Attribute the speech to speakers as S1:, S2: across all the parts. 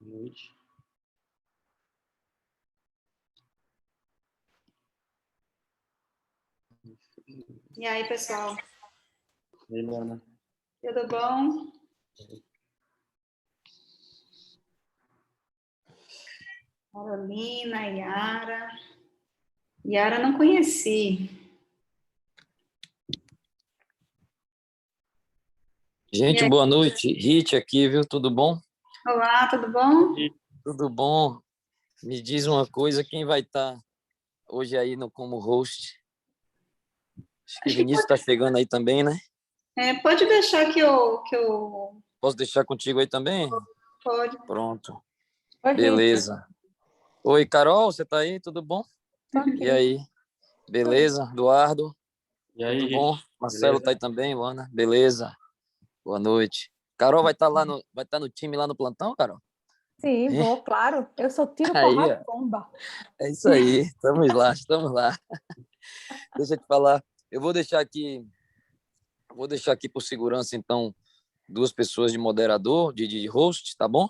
S1: noite.
S2: E aí, pessoal?
S1: E aí, Luana?
S2: Tudo bom? Carolina, Yara. Yara não conheci.
S3: Gente, boa noite. Rit aqui, viu? Tudo bom?
S2: Olá, tudo bom?
S3: Tudo bom. Me diz uma coisa, quem vai estar hoje aí como host? Acho que o Vinícius está chegando aí também, né?
S2: Pode deixar que eu...
S3: Posso deixar contigo aí também?
S2: Pode.
S3: Pronto.
S4: Oi,
S3: Beleza. Oi, Carol, você tá aí? Tudo bom? E aí? Beleza? Eduardo?
S1: E aí,
S3: Tudo bom? Marcelo
S1: beleza?
S3: tá aí também, Luana? Beleza. Boa noite. Carol vai estar no time lá no plantão, Carol?
S4: Sim, vou, claro. Eu sou tiro,
S3: Aí,
S4: porrada, bomba.
S3: é isso aí. Estamos lá, estamos lá. Deixa eu te falar. Eu vou deixar aqui por segurança, então, 2 pessoas de moderador, de host, tá bom?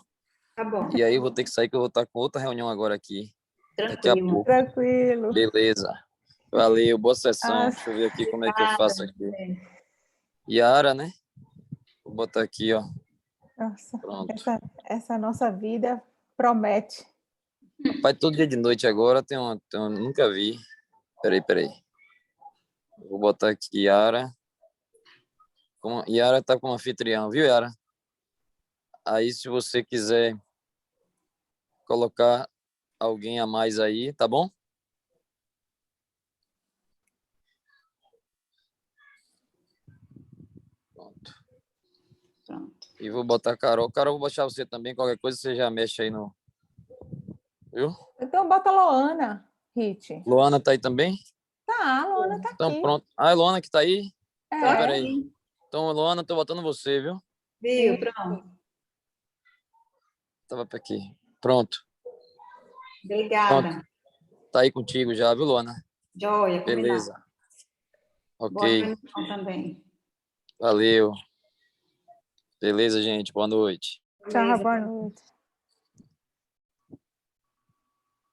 S2: Tá bom.
S3: E aí eu vou ter que sair, que eu vou estar com outra reunião agora aqui. Daqui a
S2: Tranquilo.
S3: pouco.
S4: Tranquilo.
S3: Beleza. Valeu, boa sessão.
S4: Ah,
S3: Deixa eu ver aqui como é que eu faço aqui.
S2: Obrigada.
S3: Yara, né? Vou botar aqui, ó.
S4: Nossa,
S3: Pronto.
S4: essa nossa vida promete.
S3: Rapaz, todo dia de noite agora nunca vi. Peraí. Vou botar aqui Yara. Yara tá como anfitrião, viu, Yara? Aí, se você quiser colocar alguém a mais aí, tá bom?
S2: Pronto.
S3: E vou botar a Carol. Carol, vou baixar você também. Qualquer coisa você já mexe aí no... Viu?
S4: Então, bota a Loana, Rit.
S3: Luana tá aí também?
S4: Tá, a Loana tá
S3: Então,
S4: aqui.
S3: pronto. Ah, é Luana que tá aí? Então,
S4: É,
S3: peraí. Então, Luana, tô botando você, viu?
S2: Viu? Pronto.
S3: Tava aqui. Pronto.
S2: Obrigada.
S3: Tá aí contigo já, viu, Luana?
S2: Joia, combinado.
S3: Beleza.
S2: Boa
S3: Ok.
S2: reunião também.
S3: Valeu. Beleza, gente. Boa noite.
S4: tchau,
S2: Beleza.
S4: boa noite.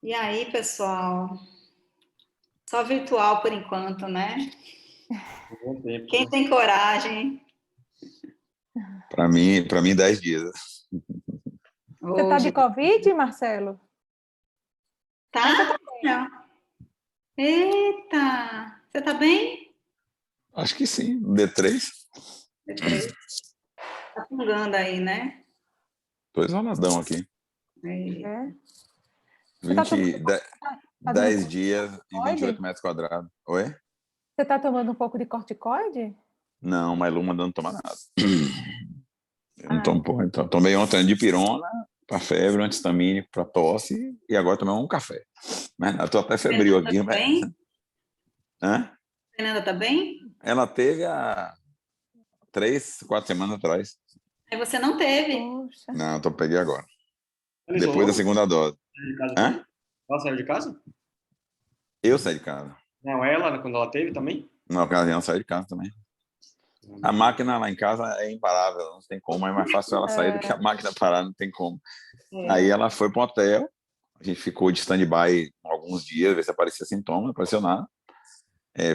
S2: E aí, pessoal? Só virtual por enquanto, né?
S1: Bom tempo,
S2: Quem
S1: né?
S2: tem coragem?
S5: Para mim 10 dias.
S4: Você tá de Covid, Marcelo?
S2: Tá? Não. Eita! Você tá bem?
S5: Acho que sim, D3.
S2: Tá pingando aí, né?
S5: Tô isoladão aqui.
S4: É. Você tá
S5: 20,
S4: tomando, tá
S5: 10
S4: dando
S5: dias em 28
S4: corticoide?
S5: metros quadrados. Oi?
S4: Você tá tomando um pouco de corticoide?
S5: Não, mas Luma não toma nada. Eu não
S4: Ai,
S5: tomo porra. Então, tomei ontem de pirona para febre, antistamínico para tosse e agora tomei um café. Mas eu tô até febril
S2: Fernanda
S5: aqui.
S2: tá
S5: Mas...
S2: bem?
S5: Hã?
S2: Fernanda tá bem?
S5: Ela teve há 3, 4 semanas atrás.
S2: Aí você não teve.
S4: poxa.
S5: Não, eu peguei agora.
S1: Ela
S5: Depois da
S1: isolou?
S5: segunda dose.
S1: Saiu de casa
S5: Hã?
S1: também? Ela saiu de casa?
S5: Eu saí de casa.
S1: Não, ela, quando ela teve também?
S5: Na ocasião, saí de casa também. A máquina lá em casa é imparável, não tem como, é mais fácil ela sair do que a máquina parar, não tem como. Aí ela foi para um hotel, a gente ficou de stand-by alguns dias, ver se aparecia sintoma, não apareceu nada.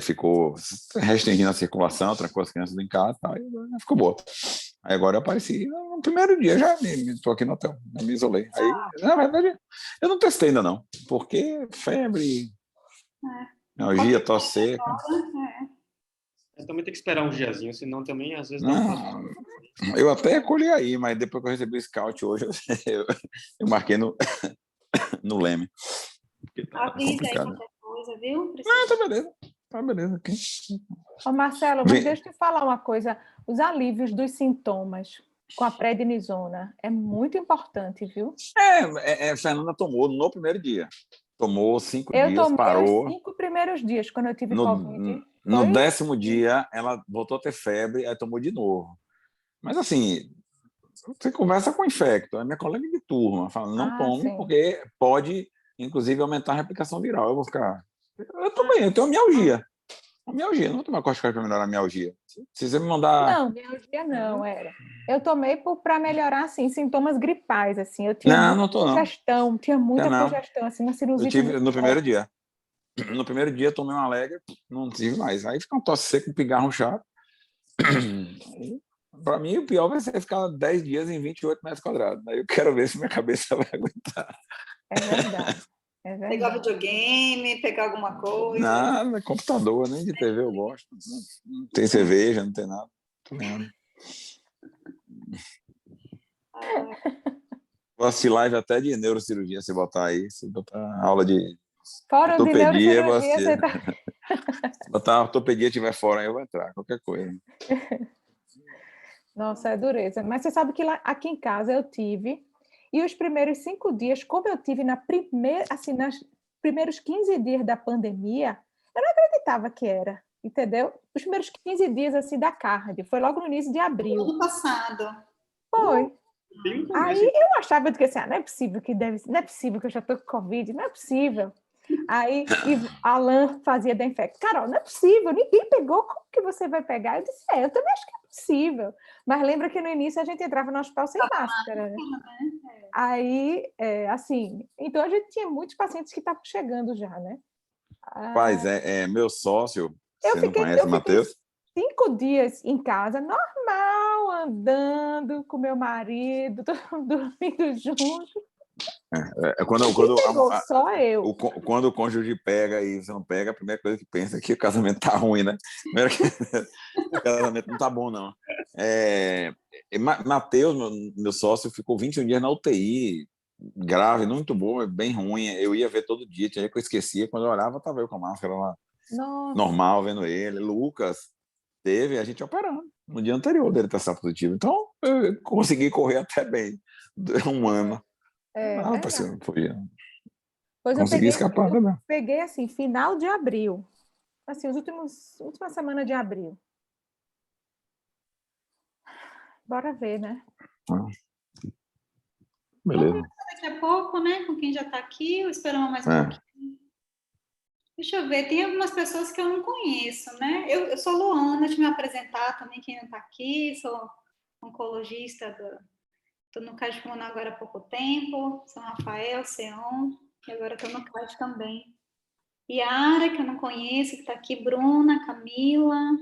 S5: Ficou restringindo a circulação, trancou as crianças em casa e tal, e ficou boa. Aí agora eu apareci no primeiro dia, já estou aqui no hotel, me isolei. Aí, na verdade, eu não testei ainda não, porque febre, algia, tosse seca.
S1: Eu também tem que esperar uns diazinhos, senão também às vezes dá um problema.
S5: Não, eu até colhi aí, mas depois que eu recebi o scout hoje, eu marquei no Leme. Porque tá
S2: Avisa aí
S5: complicado.
S2: qualquer coisa, viu?
S5: Tá beleza. Tá beleza aqui.
S4: Ô, Marcelo, mas deixa eu te falar uma coisa. Os alívios dos sintomas com a prednisona é muito importante, viu?
S5: Fernanda tomou no primeiro dia. Tomou 5
S4: Eu
S5: dias,
S4: tomei
S5: parou.
S4: os 5 primeiros dias, quando eu tive Covid.
S5: No 10º dia, ela voltou a ter febre, aí tomou de novo. Mas assim, você conversa com o infecto, a minha colega de turma fala, não tome,
S4: sim.
S5: porque pode, inclusive, aumentar a replicação viral. Eu vou ficar... Eu também, eu tenho mialgia. Mialgia, não vou tomar corticoide para melhorar a mialgia. Se você me mandar...
S4: Não, mialgia não era. Eu tomei para melhorar, assim, sintomas gripais, assim. Eu tinha
S5: Não,
S4: muita
S5: não tô, não.
S4: congestão, tinha muita
S5: Não.
S4: congestão, assim, uma
S5: Eu
S4: sinusite
S5: tive
S4: muito
S5: no primeiro
S4: forte.
S5: dia. No primeiro dia, tomei uma Allegra, não tive mais. Aí fica um tosse seco, um pigarro chato. Para mim, o pior vai ser ficar 10 dias em 28 metros quadrados. Aí eu quero ver se minha cabeça vai aguentar.
S4: É verdade. É
S2: Pegar
S4: verdade.
S2: videogame, pegar alguma coisa.
S5: Nada, computador, nem de TV eu gosto. Não tem cerveja, não tem nada. Vou assistir live até de neurocirurgia, se botar aí. Se botar aula de
S4: Fora de
S5: ortopedia, eu vou
S4: neurocirurgia,
S5: assistir.
S4: você tá...
S5: Se botar a ortopedia estiver fora, aí eu vou entrar, qualquer coisa.
S4: Nossa, é dureza. Mas você sabe que lá, aqui em casa eu tive, e os primeiros 5 dias, como eu tive nos primeiros 15 dias da pandemia, eu não acreditava que era, entendeu? Os primeiros 15 dias, assim, da carne, foi logo no início de abril.
S2: Ano passado.
S4: Foi.
S1: Bem no começo.
S4: Aí eu achava que assim, não é possível não é possível que eu já estou com Covid, não é possível. Aí Alan fazia da infecção. Carol, não é possível, ninguém pegou, como que você vai pegar? Eu disse, eu também acho que é possível. Mas lembra que no início a gente entrava no hospital sem máscara, né? Aí, assim, então a gente tinha muitos pacientes que estavam chegando já, né?
S5: Rapaz, meu sócio,
S4: Eu
S5: você não
S4: fiquei
S5: conhece, Matheus?
S4: 5 dias em casa, normal, andando com meu marido, todo mundo dormindo junto.
S5: Quando
S4: Pegou, só eu.
S5: quando o cônjuge pega e você não pega, a primeira coisa que pensa é que o casamento tá ruim, né? O casamento não tá bom, não. Matheus, meu sócio, ficou 21 dias na UTI, grave, muito boa, bem ruim. Eu ia ver todo dia, tinha dia que eu esquecia, quando eu olhava, tava eu com a máscara lá,
S4: Nossa.
S5: normal, vendo ele. Lucas teve a gente operando no dia anterior dele testar positivo. Então, eu consegui correr até bem, um ano. Parceiro,
S4: Pois
S5: consegui escapar também.
S4: peguei assim, final de abril. Assim, última semana de abril. Bora ver, né?
S5: Beleza.
S2: Daqui a pouco, né? Com quem já está aqui, esperamos mais um pouquinho. Deixa eu ver, tem algumas pessoas que eu não conheço, né? Eu sou Luana, deixa eu me apresentar também, quem não está aqui, sou oncologista, estou no CAD Pulmonar agora há pouco tempo, São Rafael, Seon, e agora estou no CAD também. Yara, que eu não conheço, que está aqui, Bruna, Camila.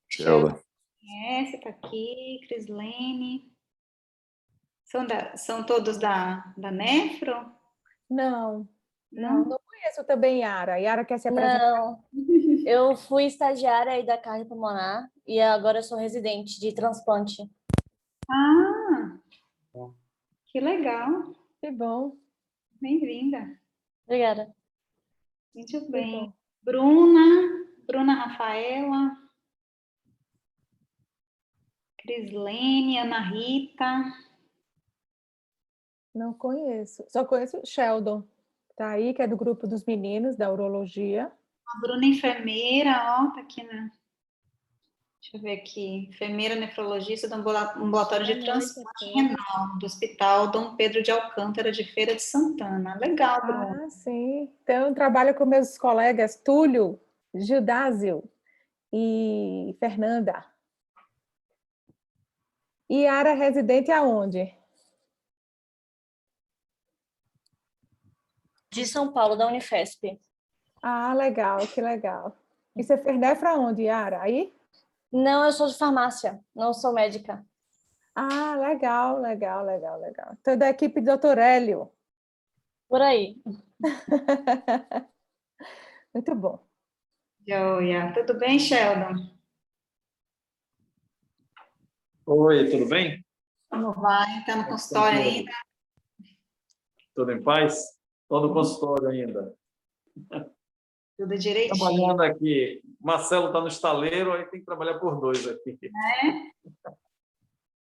S5: Sheldon.
S2: Conhece, está aqui, Crislene. São todos da Nefro?
S4: Não conheço também Yara. Yara quer se apresentar?
S6: Não, eu fui estagiária aí da carne pulmonar e agora eu sou residente de transplante.
S2: Ah, que legal.
S4: Que bom.
S2: Bem-vinda.
S6: Obrigada.
S2: Muito bem. Bruna Rafaela, Crislene, Ana Rita.
S4: Não conheço. Só conheço o Sheldon. Tá aí, que é do grupo dos meninos, da urologia.
S2: A Bruna enfermeira, ó, tá aqui na... Deixa eu ver aqui. Enfermeira nefrologista do ambulatório de transplante renal do Hospital Dom Pedro de Alcântara de Feira de Santana. Legal, Bruna.
S4: Ah, sim. Então, eu trabalho com meus colegas Túlio, Gildásio e Fernanda. E Yara residente aonde?
S6: De São Paulo, da Unifesp.
S4: Ah, legal, que legal. E você fez nefra onde, Yara? Aí?
S6: Não, eu sou de farmácia, não sou médica.
S4: Ah, legal. Então, da equipe do Dr. Hélio.
S6: Por aí.
S4: Muito bom.
S2: Joia. Tudo bem, Sheldon?
S7: Oi, tudo bem?
S2: Como vai? Tá no consultório ainda?
S7: Tudo em paz? Estou no consultório ainda.
S2: Tudo direitinho.
S7: Trabalhando aqui. Marcelo está no estaleiro, aí tem que trabalhar por dois aqui.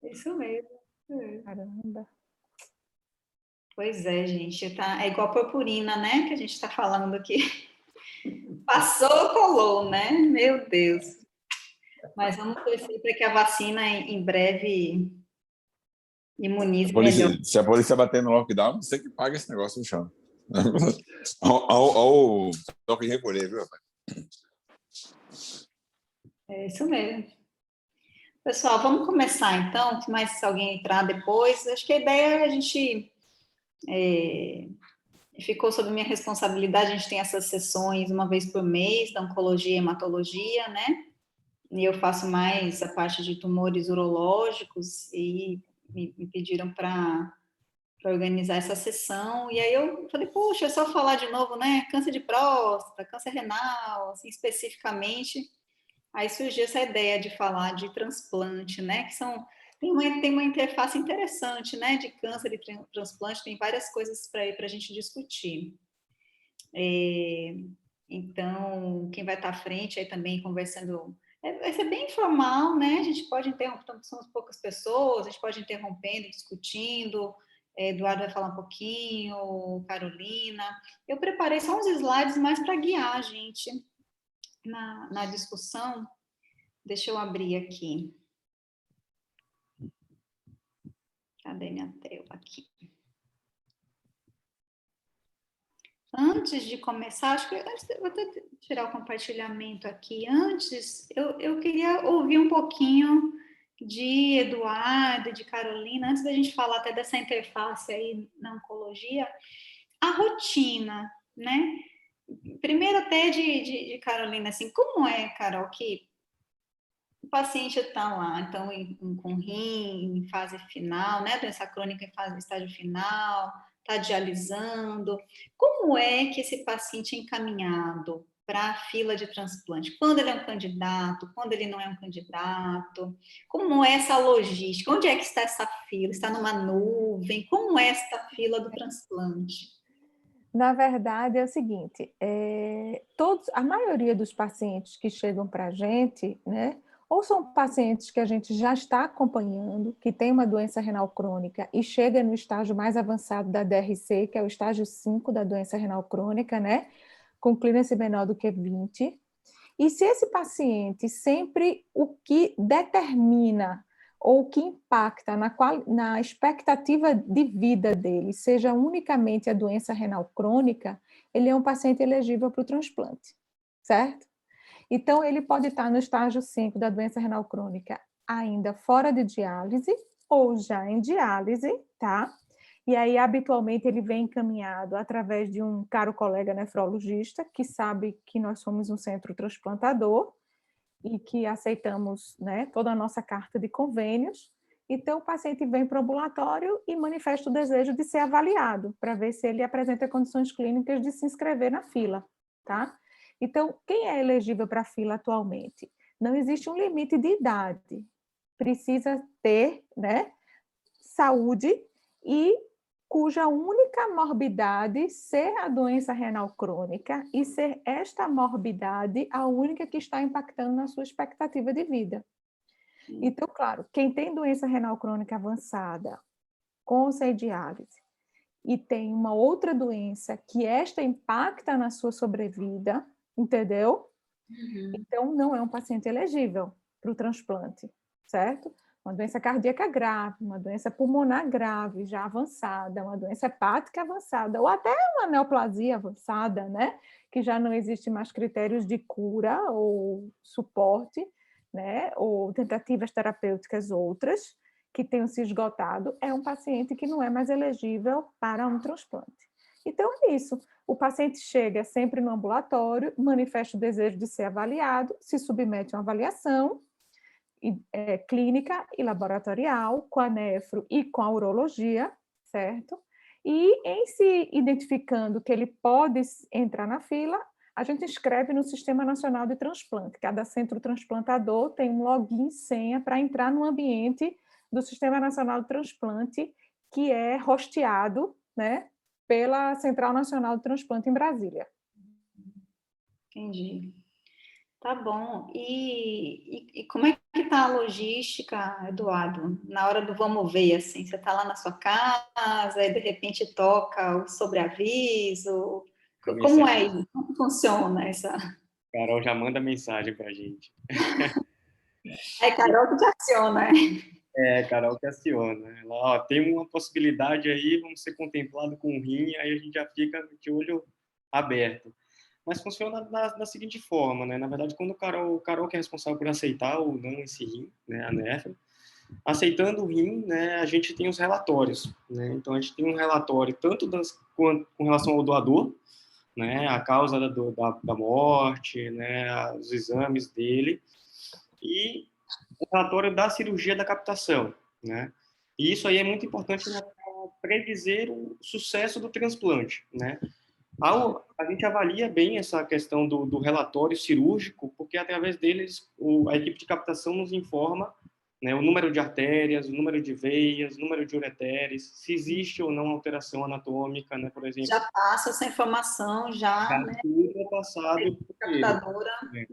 S2: Isso mesmo.
S4: Caramba.
S2: Pois é, gente. É igual purpurina, né? Que a gente está falando aqui. Passou, colou, né? Meu Deus. Mas vamos torcer para que a vacina em breve imunize melhor.
S5: Se a polícia bater no lockdown, você que paga esse negócio no chão. Olha o toque de recolher, viu, rapaz?
S2: É isso mesmo. Pessoal, vamos começar então, mas se alguém entrar depois, acho que a ideia é a gente ficou sob minha responsabilidade, a gente tem essas sessões uma vez por mês, da oncologia e hematologia, né? E eu faço mais a parte de tumores urológicos e me pediram para organizar essa sessão, e aí eu falei, puxa, é só falar de novo, né? Câncer de próstata, câncer renal, assim, especificamente. Aí surgiu essa ideia de falar de transplante, né? Que tem uma interface interessante, né? De câncer e transplante, tem várias coisas para a gente discutir. Então, quem vai estar à frente aí também conversando, vai ser bem informal, né? A gente pode interromper, somos poucas pessoas, a gente pode ir interrompendo, discutindo. Eduardo vai falar um pouquinho, Carolina. Eu preparei só uns slides mais para guiar a gente na discussão. Deixa eu abrir aqui. Cadê minha tela aqui? Antes de começar, acho que vou até tirar o compartilhamento aqui. Antes, eu queria ouvir um pouquinho de Eduardo, de Carolina, antes da gente falar até dessa interface aí na oncologia, a rotina, né? Primeiro até de Carolina, assim, como é, Carol, que o paciente está lá, então, com rim em fase final, né? Doença crônica em fase estágio final, está dialisando. Como é que esse paciente é encaminhado para a fila de transplante? Quando ele é um candidato, quando ele não é um candidato? Como é essa logística? Onde é que está essa fila? Está numa nuvem? Como é essa fila do transplante?
S4: Na verdade, é o seguinte, a maioria dos pacientes que chegam para a gente, né, ou são pacientes que a gente já está acompanhando, que tem uma doença renal crônica e chega no estágio mais avançado da DRC, que é o estágio 5 da doença renal crônica, né, com clearance menor do que 20. E se esse paciente sempre o que determina ou o que impacta na expectativa de vida dele seja unicamente a doença renal crônica, ele é um paciente elegível para o transplante, certo? Então, ele pode estar no estágio 5 da doença renal crônica ainda fora de diálise ou já em diálise, tá? E aí, habitualmente, ele vem encaminhado através de um caro colega nefrologista que sabe que nós somos um centro transplantador e que aceitamos, né, toda a nossa carta de convênios. Então, o paciente vem para o ambulatório e manifesta o desejo de ser avaliado, para ver se ele apresenta condições clínicas de se inscrever na fila, tá? Então, quem é elegível para a fila atualmente? Não existe um limite de idade. Precisa ter, né, saúde e cuja única morbidade ser a doença renal crônica e ser esta morbidade a única que está impactando na sua expectativa de vida. Então, claro, quem tem doença renal crônica avançada, com ou sem diálise, e tem uma outra doença que esta impacta na sua sobrevida, entendeu? Então, não é um paciente elegível para o transplante, certo? Uma doença cardíaca grave, uma doença pulmonar grave, já avançada, uma doença hepática avançada, ou até uma neoplasia avançada, né? Que já não existe mais critérios de cura ou suporte, né? Ou tentativas terapêuticas outras que tenham se esgotado, é um paciente que não é mais elegível para um transplante. Então, é isso. O paciente chega sempre no ambulatório, manifesta o desejo de ser avaliado, se submete a uma avaliação clínica e laboratorial, com a nefro e com a urologia, certo? E em se identificando que ele pode entrar na fila, a gente inscreve no Sistema Nacional de Transplante. Cada centro transplantador tem um login e senha para entrar no ambiente do Sistema Nacional de Transplante, que é hosteado, né, pela Central Nacional de Transplante em Brasília.
S2: Entendi. Tá bom. E como é que tá a logística, Eduardo? Na hora do vamos ver, assim, você tá lá na sua casa e de repente toca o sobreaviso. Como é isso? Como funciona essa?
S1: Carol já manda mensagem pra gente.
S2: É Carol que te aciona,
S1: Carol que aciona. Ela, ó, tem uma possibilidade aí, vamos ser contemplados com rim, aí a gente já fica de olho aberto. mas funciona da seguinte forma, né? Na verdade, quando o Carol que é responsável por aceitar ou não esse rim, né, a nefro, aceitando o rim, né, a gente tem os relatórios, né? Então, a gente tem um relatório tanto com relação ao doador, né, a causa da morte, né, os exames dele, e o relatório da cirurgia da captação, né? E isso aí é muito importante para predizer o sucesso do transplante, né? A gente avalia bem essa questão do relatório cirúrgico, porque através deles a equipe de captação nos informa, né, o número de artérias, o número de veias, o número de ureteres, se existe ou não alteração anatômica, né, por exemplo.
S2: Já passa essa informação, já, né?
S1: Tudo é passado por ele.
S2: Captadora.
S1: Né?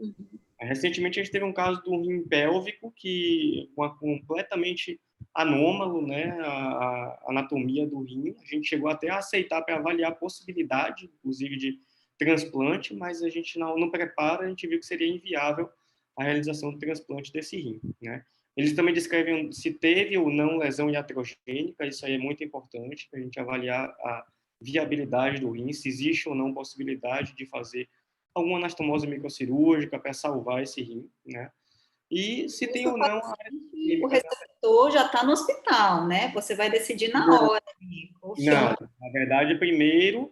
S1: Recentemente, a gente teve um caso do rim pélvico completamente anômalo, né, a anatomia do rim. A gente chegou até a aceitar para avaliar a possibilidade, inclusive, de transplante, mas a gente não prepara, a gente viu que seria inviável a realização do transplante desse rim, né? Eles também descrevem se teve ou não lesão iatrogênica, isso aí é muito importante, para a gente avaliar a viabilidade do rim, se existe ou não possibilidade de fazer alguma anastomose microcirúrgica para salvar esse rim, né? E se tem ou não...
S2: O receptor já está no hospital, né? Você vai decidir na hora.
S1: Não, na verdade, primeiro,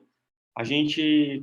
S1: a gente,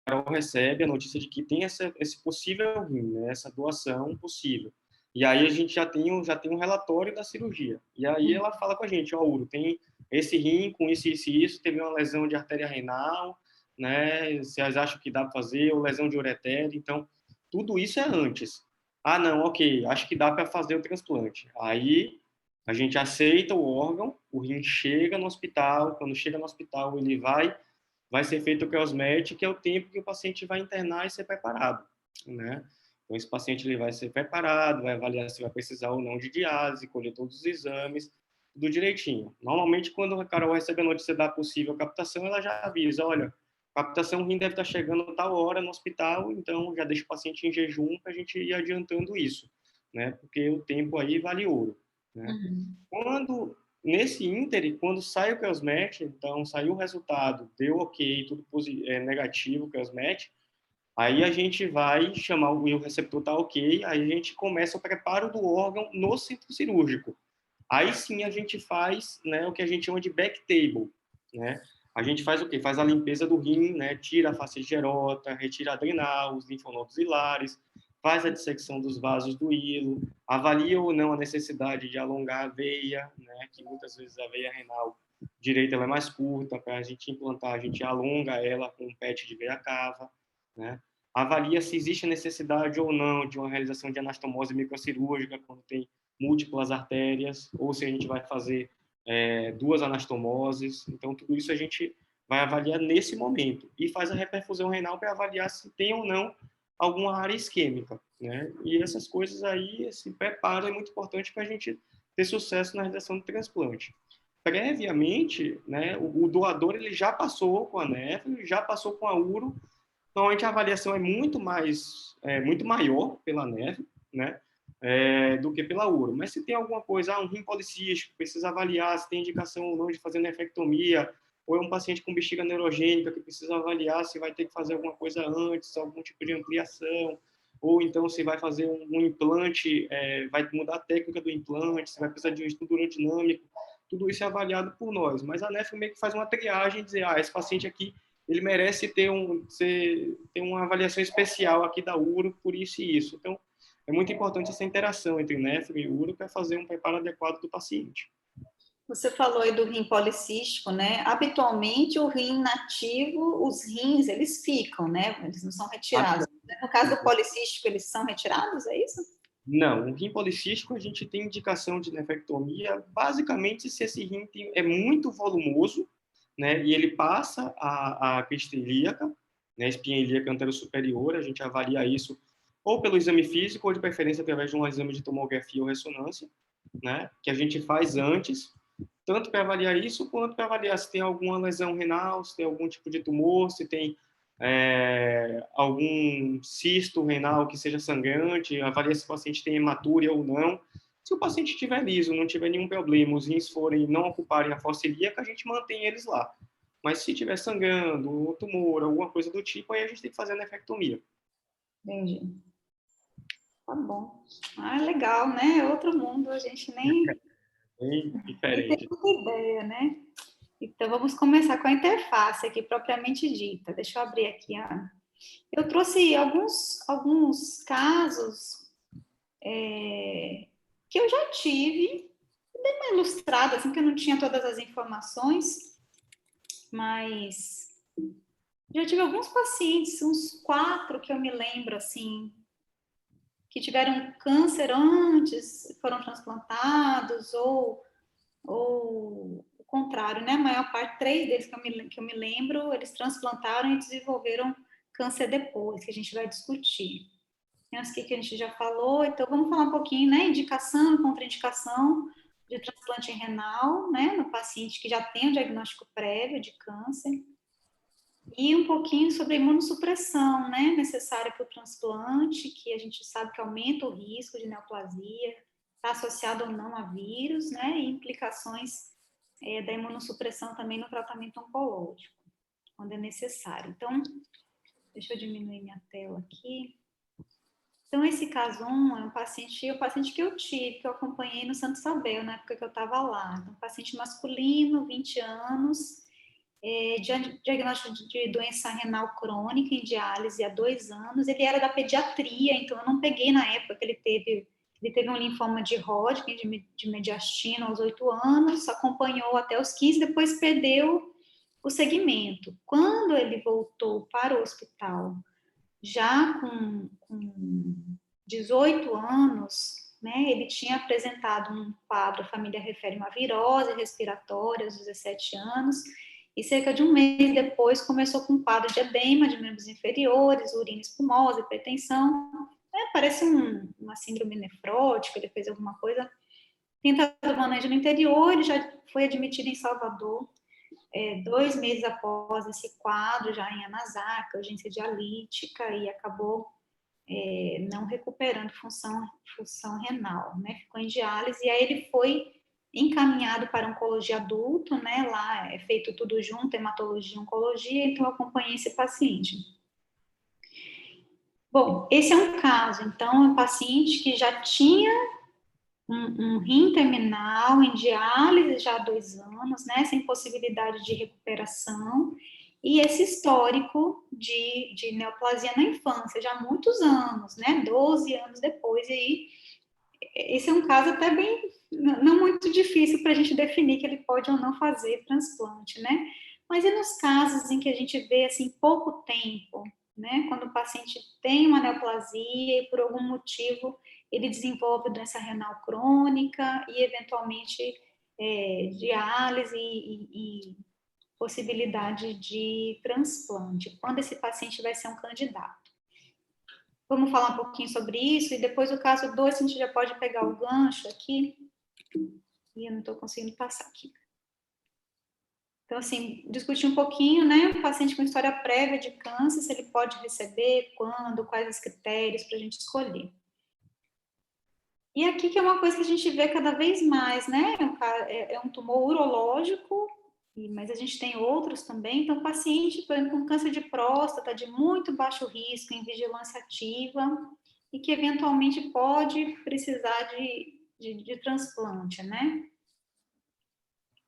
S1: Carol, recebe a notícia de que tem esse possível rim, né? Essa doação possível. E aí a gente já tem um relatório da cirurgia. E aí ela fala com a gente, ó, Uro, tem esse rim com isso, isso e isso, teve uma lesão de artéria renal, né? Vocês acham que dá para fazer, ou lesão de uretere, então, tudo isso é antes. Ah, não, ok, acho que dá para fazer o transplante. Aí a gente aceita o órgão, o rim chega no hospital, quando chega no hospital ele vai ser feito o CREOSMET, que é o tempo que o paciente vai internar e ser preparado, né? Então, esse paciente ele vai ser preparado, vai avaliar se vai precisar ou não de diálise, colher todos os exames, tudo direitinho. Normalmente, quando a Carol recebe a notícia da possível captação, ela já avisa, olha, captação rim deve estar chegando a tal hora no hospital, então já deixa o paciente em jejum para a gente ir adiantando isso, né? Porque o tempo aí vale ouro, né? Nesse ínterim, quando sai o CREOSMET, então saiu o resultado, deu ok, tudo negativo, o CREOSMET, aí a gente vai chamar o receptor tá ok, aí a gente começa o preparo do órgão no centro cirúrgico. Aí sim a gente faz, né, o que a gente chama de backtable, né? A gente faz o quê? Faz a limpeza do rim, né? Tira a face gerota, retira a adrenal, os linfonodos hilares, faz a dissecção dos vasos do hilo, avalia ou não a necessidade de alongar a veia, né? Que muitas vezes a veia renal direita ela é mais curta, para a gente implantar, a gente alonga ela com um PET de veia cava, né? Avalia se existe necessidade ou não de uma realização de anastomose microcirúrgica quando tem múltiplas artérias, ou se a gente vai fazer duas anastomoses. Então, tudo isso a gente vai avaliar nesse momento e faz a reperfusão renal para avaliar se tem ou não alguma área isquêmica, né? E essas coisas aí, esse preparo é muito importante para a gente ter sucesso na realização do transplante. Previamente, né, o doador ele já passou com a nefro, já passou com a uro. Normalmente a avaliação é muito maior pela nefro, né? Do que pela uro. Mas se tem alguma coisa, um rim policístico, precisa avaliar se tem indicação ou não de fazer nefrectomia, ou é um paciente com bexiga neurogênica que precisa avaliar se vai ter que fazer alguma coisa antes, algum tipo de ampliação, ou então se vai fazer um implante, vai mudar a técnica do implante, se vai precisar de um estudo urodinâmico, tudo isso é avaliado por nós. Mas a nefro meio que faz uma triagem e dizer, esse paciente aqui, ele merece ter uma avaliação especial aqui da uro por isso e isso. Então, é muito importante essa interação entre nefro e uro para fazer um preparo adequado do paciente.
S2: Você falou aí do rim policístico, né? Habitualmente, o rim nativo, os rins, eles ficam, né? Eles não são retirados. No caso do policístico, eles são retirados, é isso?
S1: Não, o rim policístico a gente tem indicação de nefrectomia, basicamente se esse rim é muito volumoso, né? E ele passa a crista ilíaca, né? Espinha ilíaca anterosuperior, a gente avalia isso ou pelo exame físico, ou de preferência através de um exame de tomografia ou ressonância, né? Que a gente faz antes, tanto para avaliar isso, quanto para avaliar se tem alguma lesão renal, se tem algum tipo de tumor, se tem algum cisto renal que seja sangrante, avalia se o paciente tem hematúria ou não. Se o paciente estiver liso, não tiver nenhum problema, os rins não ocuparem a fossa ilíaca, a gente mantém eles lá. Mas se tiver sangrando, um tumor, alguma coisa do tipo, aí a gente tem que fazer a nefrectomia.
S2: Entendi. Tá bom. Ah, legal, né? É outro mundo, a gente nem
S1: Bem
S2: tem
S1: diferente.
S2: muita ideia, né? Então, vamos começar com a interface aqui, propriamente dita. Deixa eu abrir aqui. Eu trouxe alguns casos que eu já tive, bem uma ilustrada, assim, que eu não tinha todas as informações, mas já tive alguns pacientes, uns 4 que eu me lembro, assim, que tiveram câncer antes, foram transplantados, ou o contrário, né? A maior parte, 3 deles que eu me lembro, eles transplantaram e desenvolveram câncer depois, que a gente vai discutir. Tem que a gente já falou, então vamos falar um pouquinho, né? Indicação e contraindicação de transplante renal, né? No paciente que já tem o diagnóstico prévio de câncer. E um pouquinho sobre a imunossupressão, né? Necessária para o transplante, que a gente sabe que aumenta o risco de neoplasia, está associado ou não a vírus, né? E implicações da imunossupressão também no tratamento oncológico, quando é necessário. Então, deixa eu diminuir minha tela aqui. Então, esse caso 1 é o paciente que eu tive, que eu acompanhei no Santo Isabel, na época que eu estava lá. Então, paciente masculino, 20 anos, diagnóstico de doença renal crônica em diálise há 2 anos. Ele era da pediatria, então eu não peguei na época que ele teve um linfoma de Hodgkin, de mediastino aos 8 anos, acompanhou até os 15, depois perdeu o segmento. Quando ele voltou para o hospital, já com 18 anos, né, ele tinha apresentado um quadro, a família refere uma virose respiratória aos 17 anos, e cerca de um mês depois começou com um quadro de edema de membros inferiores, urina espumosa, hipertensão, parece uma síndrome nefrótica, ele fez alguma coisa, tentado manejo no interior, ele já foi admitido em Salvador, 2 meses após esse quadro, já em anasaca, urgência dialítica, e acabou não recuperando função renal, né? Ficou em diálise, e aí ele foi encaminhado para oncologia adulto, né? Lá é feito tudo junto, hematologia e oncologia, então eu acompanhei esse paciente. Bom, esse é um caso, então, é um paciente que já tinha um rim terminal em diálise já há 2 anos, né, sem possibilidade de recuperação, e esse histórico de neoplasia na infância, já há muitos anos, né, 12 anos depois, e aí, esse é um caso até bem, não muito difícil para a gente definir que ele pode ou não fazer transplante, né, mas e nos casos em que a gente vê, assim, pouco tempo, né, quando o paciente tem uma neoplasia e por algum motivo ele desenvolve doença renal crônica e, eventualmente, diálise e possibilidade de transplante, quando esse paciente vai ser um candidato. Vamos falar um pouquinho sobre isso, e depois o caso 2, a gente já pode pegar o gancho aqui, e eu não estou conseguindo passar aqui. Então, assim, discutir um pouquinho, né, o paciente com história prévia de câncer, se ele pode receber, quando, quais os critérios para a gente escolher. E aqui que é uma coisa que a gente vê cada vez mais, né? É um tumor urológico, mas a gente tem outros também. Então, paciente, por exemplo, com câncer de próstata de muito baixo risco, em vigilância ativa, e que eventualmente pode precisar de transplante, né?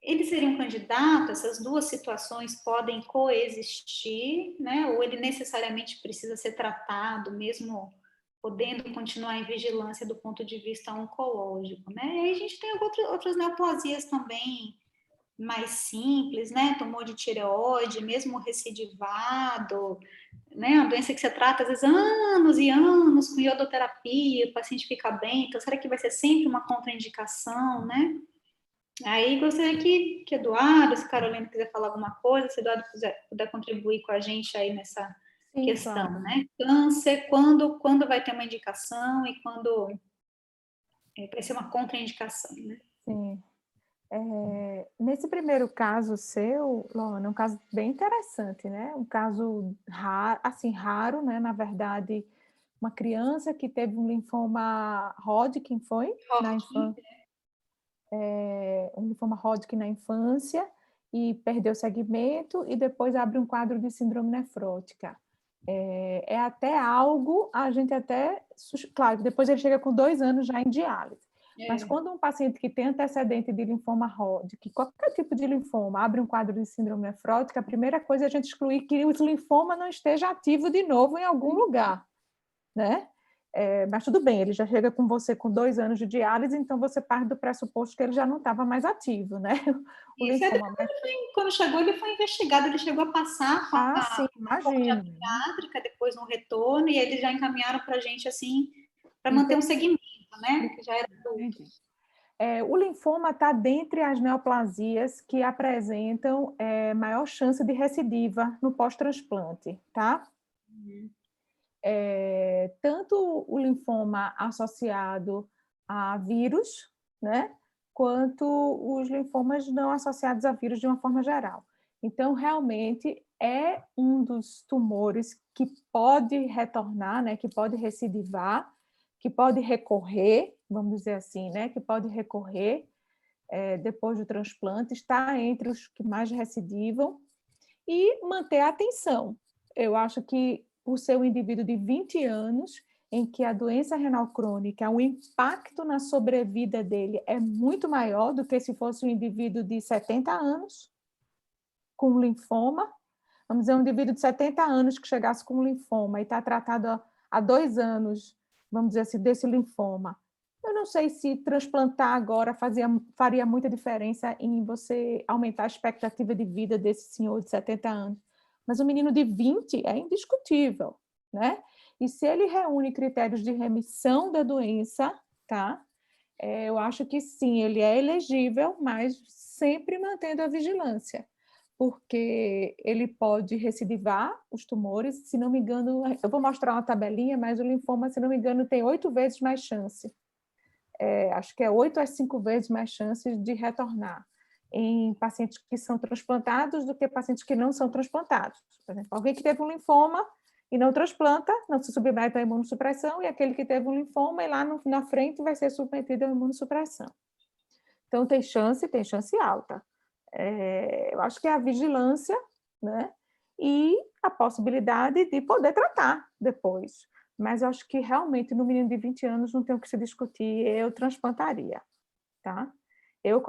S2: Ele seria um candidato, essas duas situações podem coexistir, né? Ou ele necessariamente precisa ser tratado, mesmo podendo continuar em vigilância do ponto de vista oncológico, né? E aí a gente tem outras neoplasias também mais simples, né? Tumor de tireoide, mesmo recidivado, né? Uma doença que você trata às vezes anos e anos com iodoterapia, o paciente fica bem, então será que vai ser sempre uma contraindicação, né? Aí gostaria que Eduardo, se Carolina quiser falar alguma coisa, se Eduardo puder contribuir com a gente aí nessa questão,
S4: claro.
S2: né? Câncer, quando vai ter uma indicação e quando vai ser uma contraindicação, né?
S4: Sim. Nesse primeiro caso seu, Lorna, é um caso bem interessante, né? Um caso raro, assim, raro, né? Na verdade, uma criança que teve um linfoma Hodgkin, foi? Na infância. Um linfoma Hodgkin na infância, e perdeu o segmento e depois abre um quadro de síndrome nefrótica. É até algo, a gente até... Claro, depois ele chega com 2 anos já em diálise. Mas quando um paciente que tem antecedente de linfoma Hodgkin, qualquer tipo de linfoma, abre um quadro de síndrome nefrótica, a primeira coisa é a gente excluir que o linfoma não esteja ativo de novo em algum lugar, né? Mas tudo bem, ele já chega com você com 2 anos de diálise, então você parte do pressuposto que ele já não estava mais ativo, né? O
S2: Isso,
S4: linfoma.
S2: quando chegou, ele foi investigado, ele chegou a passar
S4: Sim, imagino.
S2: pediátrica, depois no retorno, e eles já encaminharam para a gente, assim, para manter um segmento, né? Que já era adulto.
S4: O linfoma está dentre as neoplasias que apresentam maior chance de recidiva no pós-transplante, tá? Tanto o linfoma associado a vírus, né? Quanto os linfomas não associados a vírus de uma forma geral. Então, realmente, é um dos tumores que pode retornar, né? Que pode recidivar, que pode recorrer, vamos dizer assim, né? Que pode recorrer depois do transplante, está entre os que mais recidivam, e manter a atenção. Eu acho que, por ser um indivíduo de 20 anos, em que a doença renal crônica, o impacto na sobrevida dele é muito maior do que se fosse um indivíduo de 70 anos, com linfoma. Vamos dizer, um indivíduo de 70 anos que chegasse com linfoma e está tratado há 2 anos, vamos dizer assim, desse linfoma. Eu não sei se transplantar agora faria muita diferença em você aumentar a expectativa de vida desse senhor de 70 anos. Mas o menino de 20 é indiscutível, né? E se ele reúne critérios de remissão da doença, tá? Eu acho que sim, ele é elegível, mas sempre mantendo a vigilância, porque ele pode recidivar os tumores, se não me engano, eu vou mostrar uma tabelinha, mas o linfoma, se não me engano, tem 8 vezes mais chance. Acho que é 8 a 5 vezes mais chances de retornar em pacientes que são transplantados do que pacientes que não são transplantados. Por exemplo, alguém que teve um linfoma e não transplanta, não se submete à imunossupressão, e aquele que teve um linfoma e lá na frente vai ser submetido à imunossupressão. Então, tem chance alta. Eu acho que é a vigilância, né? E a possibilidade de poder tratar depois. Mas eu acho que realmente no menino de 20 anos não tem o que se discutir, eu transplantaria, tá? Eu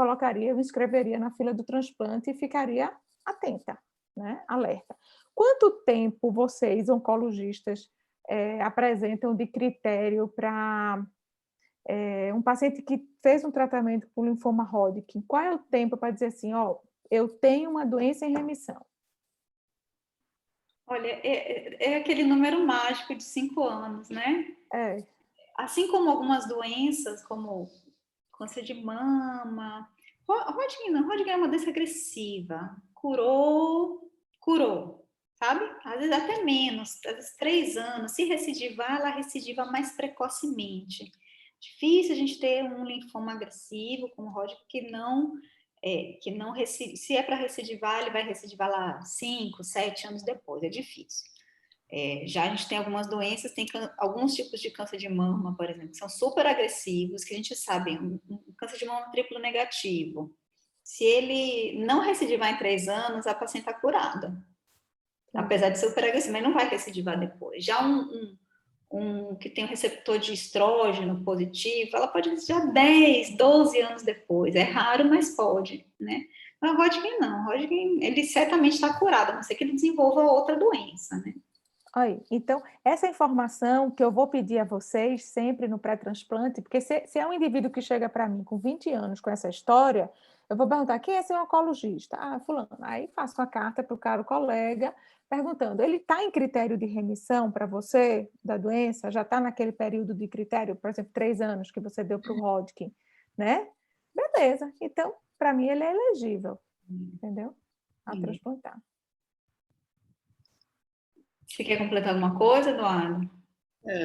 S4: me inscreveria na fila do transplante e ficaria atenta, né? Alerta. Quanto tempo vocês, oncologistas, apresentam de critério para um paciente que fez um tratamento com linfoma Hodgkin? Qual é o tempo para dizer assim, eu tenho uma doença em remissão?
S2: Olha, é aquele número mágico de 5 anos, né? Assim como algumas doenças, como câncer de mama, Hodgkin não, Hodgkin é uma doença agressiva, curou, sabe? Às vezes até menos, às vezes 3 anos, se recidivar, ela recidiva mais precocemente. Difícil a gente ter um linfoma agressivo, como Hodgkin, que não se é para recidivar, ele vai recidivar lá 5, 7 anos depois, é difícil. Já a gente tem algumas doenças, tem alguns tipos de câncer de mama, por exemplo, que são super agressivos, que a gente sabe, um câncer de mama triplo negativo. Se ele não recidivar em 3 anos, a paciente está curada. Apesar de ser super agressivo, mas não vai recidivar depois. Já um que tem um receptor de estrógeno positivo, ela pode recidivar 10, 12 anos depois. É raro, mas pode, né? Mas o Hodgkin não. O Hodgkin, ele certamente está curado, a não ser que ele desenvolva outra doença, né?
S4: Aí, então, essa informação que eu vou pedir a vocês sempre no pré-transplante, porque se é um indivíduo que chega para mim com 20 anos com essa história, eu vou perguntar, quem é seu oncologista? Ah, fulano. Aí faço uma carta para o caro colega, perguntando, ele está em critério de remissão para você da doença? Já está naquele período de critério, por exemplo, 3 anos que você deu para o Hodgkin, né? Beleza, então, para mim ele é elegível, entendeu? A transplantar.
S2: Você quer completar alguma coisa, Eduardo?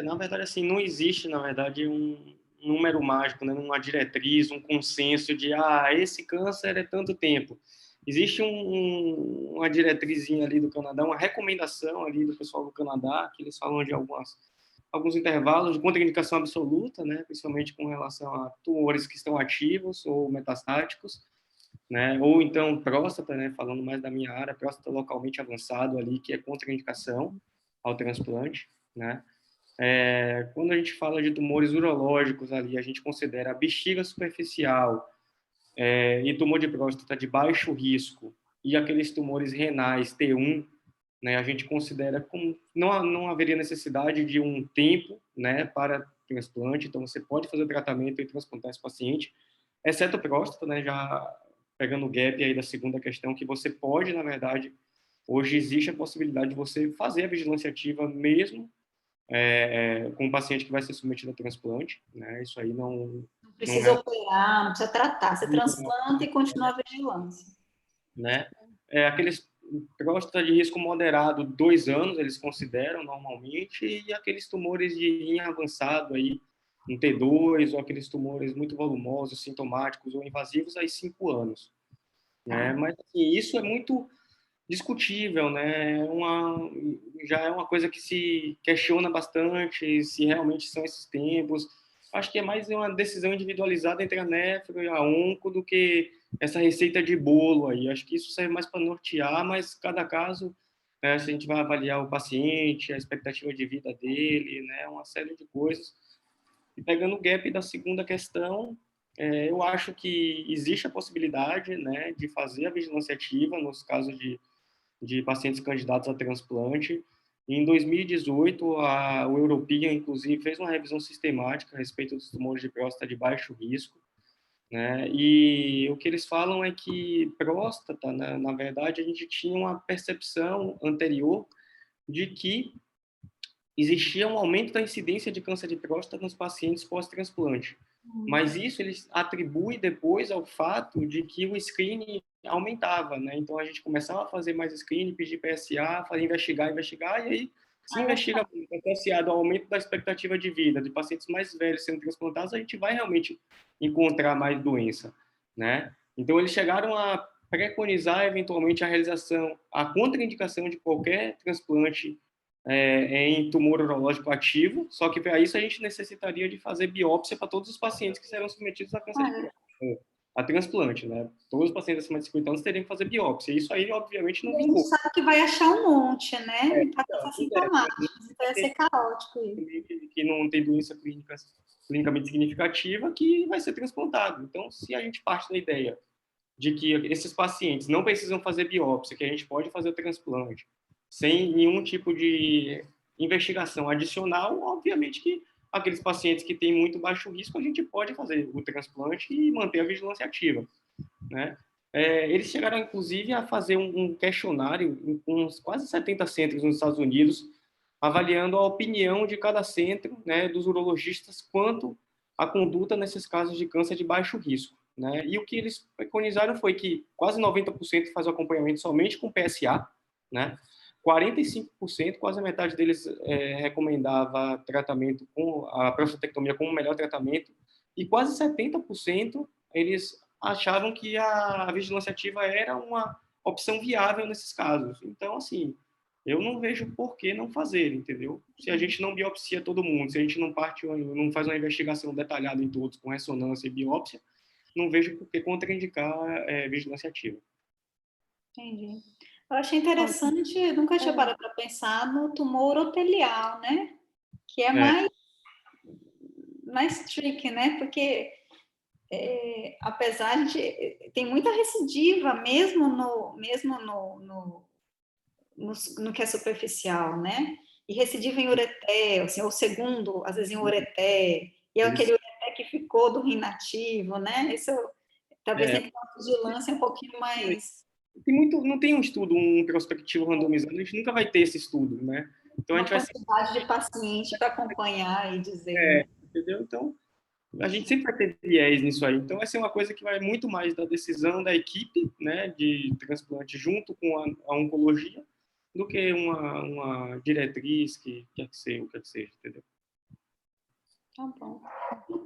S1: Na verdade, assim, não existe, na verdade, um número mágico, né? Uma diretriz, um consenso de, esse câncer é tanto tempo. Existe uma diretrizinha ali do Canadá, uma recomendação ali do pessoal do Canadá, que eles falam de alguns intervalos de contraindicação absoluta, né? Principalmente com relação a tumores que estão ativos ou metastáticos. né? Ou então próstata, né? Falando mais da minha área, próstata localmente avançado ali, que é contraindicação ao transplante, né? Quando a gente fala de tumores urológicos ali, a gente considera a bexiga superficial e tumor de próstata de baixo risco e aqueles tumores renais T1, né? A gente considera como não haveria necessidade de um tempo, né, para transplante, então você pode fazer o tratamento e transplantar esse paciente, exceto próstata, né? Já pegando o gap aí da segunda questão, que você pode, na verdade, hoje existe a possibilidade de você fazer a vigilância ativa mesmo com um paciente que vai ser submetido a transplante, né? Isso aí
S2: Não
S1: não
S2: precisa operar, não precisa tratar. Você transplanta e continua a vigilância.
S1: né? Aqueles próstata de risco moderado, 2 anos, eles consideram normalmente, e aqueles tumores de rim avançado aí, um T2, ou aqueles tumores muito volumosos, sintomáticos ou invasivos, aí 5 anos, né? Mas assim, isso é muito discutível, né? Já é uma coisa que se questiona bastante se realmente são esses tempos. Acho que é mais uma decisão individualizada entre a nefro e a onco do que essa receita de bolo aí. Acho que isso serve mais para nortear, mas cada caso, né, se a gente vai avaliar o paciente, a expectativa de vida dele, né, uma série de coisas. E pegando o gap da segunda questão, eu acho que existe a possibilidade, né, de fazer a vigilância ativa nos casos de pacientes candidatos a transplante. Em 2018, o European, inclusive, fez uma revisão sistemática a respeito dos tumores de próstata de baixo risco, né? E o que eles falam é que próstata, né, na verdade, a gente tinha uma percepção anterior de que existia um aumento da incidência de câncer de próstata nos pacientes pós-transplante. Mas isso eles atribuem depois ao fato de que o screening aumentava, né? Então a gente começava a fazer mais screening, pedir PSA, fazer investigar, e aí se investiga associado ao aumento da expectativa de vida de pacientes mais velhos sendo transplantados, a gente vai realmente encontrar mais doença, né? Então eles chegaram a preconizar eventualmente a realização, a contraindicação de qualquer transplante em tumor urológico ativo, só que para isso a gente necessitaria de fazer biópsia para todos os pacientes que serão submetidos a câncer de próstata, a transplante, né? Todos os pacientes acima de 50 anos teriam que fazer biópsia. Isso aí, obviamente, não
S2: A
S1: vingou.
S2: gente sabe que vai achar um monte, né? Pacientes assintomáticos, então vai ser caótico isso.
S1: Que não tem doença clinicamente significativa, que vai ser transplantado. Então, se a gente parte da ideia de que esses pacientes não precisam fazer biópsia, que a gente pode fazer o transplante, sem nenhum tipo de investigação adicional, obviamente que aqueles pacientes que têm muito baixo risco, a gente pode fazer o transplante e manter a vigilância ativa, né? Eles chegaram, inclusive, a fazer um questionário com quase 70 centros nos Estados Unidos, avaliando a opinião de cada centro, né, dos urologistas quanto à conduta nesses casos de câncer de baixo risco, né? E o que eles preconizaram foi que quase 90% faz o acompanhamento somente com PSA, né? 45%, quase a metade deles recomendava tratamento com a prostatectomia como o melhor tratamento, e quase 70% eles achavam que a vigilância ativa era uma opção viável nesses casos. Então, assim, eu não vejo por que não fazer, entendeu? Se a gente não biopsia todo mundo, se a gente não faz uma investigação detalhada em todos, com ressonância e biópsia, não vejo por que contraindicar vigilância ativa.
S2: Entendi. Eu achei interessante, eu nunca tinha parado para pensar no tumor urotelial, né? Que é mais tricky, né? Porque apesar de tem muita recidiva mesmo no que é superficial, né? E recidiva em ureté, assim, ou segundo, às vezes em ureté, e é aquele ureté que ficou do rim nativo, né? Isso talvez tenha que ter uma vigilância um pouquinho mais.
S1: Não tem um estudo, um prospectivo randomizado, a gente nunca vai ter esse estudo, né? Então
S2: Uma
S1: a gente vai
S2: quantidade de paciente para acompanhar e dizer.
S1: entendeu? Então a gente sempre vai ter viés nisso aí. Então vai ser uma coisa que vai muito mais da decisão da equipe, né, de transplante junto com a oncologia, do que uma diretriz que quer que seja, entendeu?
S2: Tá bom.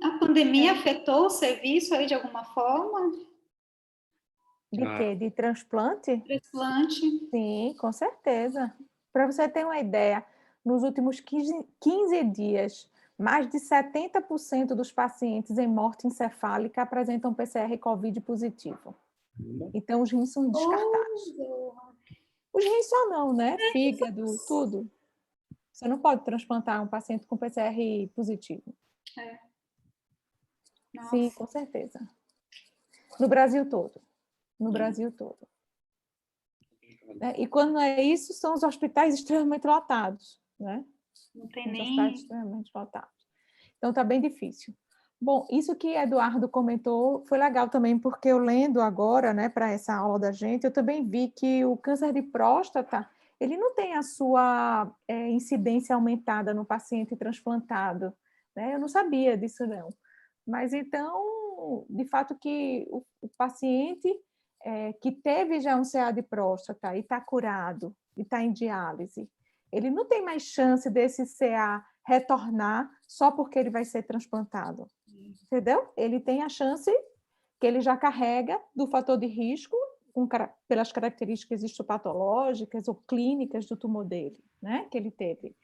S2: A pandemia afetou o serviço aí de alguma forma?
S4: De quê? De transplante?
S2: Transplante.
S4: Sim, com certeza. Para você ter uma ideia, nos últimos 15 dias, mais de 70% dos pacientes em morte encefálica apresentam PCR Covid positivo. Então, os rins são descartados. Os rins só não, né? Fígado, tudo. Você não pode transplantar um paciente com PCR positivo. Sim, com certeza. No Brasil todo. No Brasil todo. E quando é isso, são os hospitais extremamente lotados, né?
S2: Não tem
S4: Os
S2: nem...
S4: hospitais extremamente lotados. Então, está bem difícil. Bom, isso que Eduardo comentou foi legal também, porque eu lendo agora, né, para essa aula da gente, eu também vi que o câncer de próstata, ele não tem a sua incidência aumentada no paciente transplantado, né? Eu não sabia disso, não. Mas, então, de fato que o paciente que teve já um CA de próstata e está curado, e está em diálise, ele não tem mais chance desse CA retornar só porque ele vai ser transplantado. Entendeu? Ele tem a chance que ele já carrega do fator de risco pelas características histopatológicas ou clínicas do tumor dele, né? Que ele teve.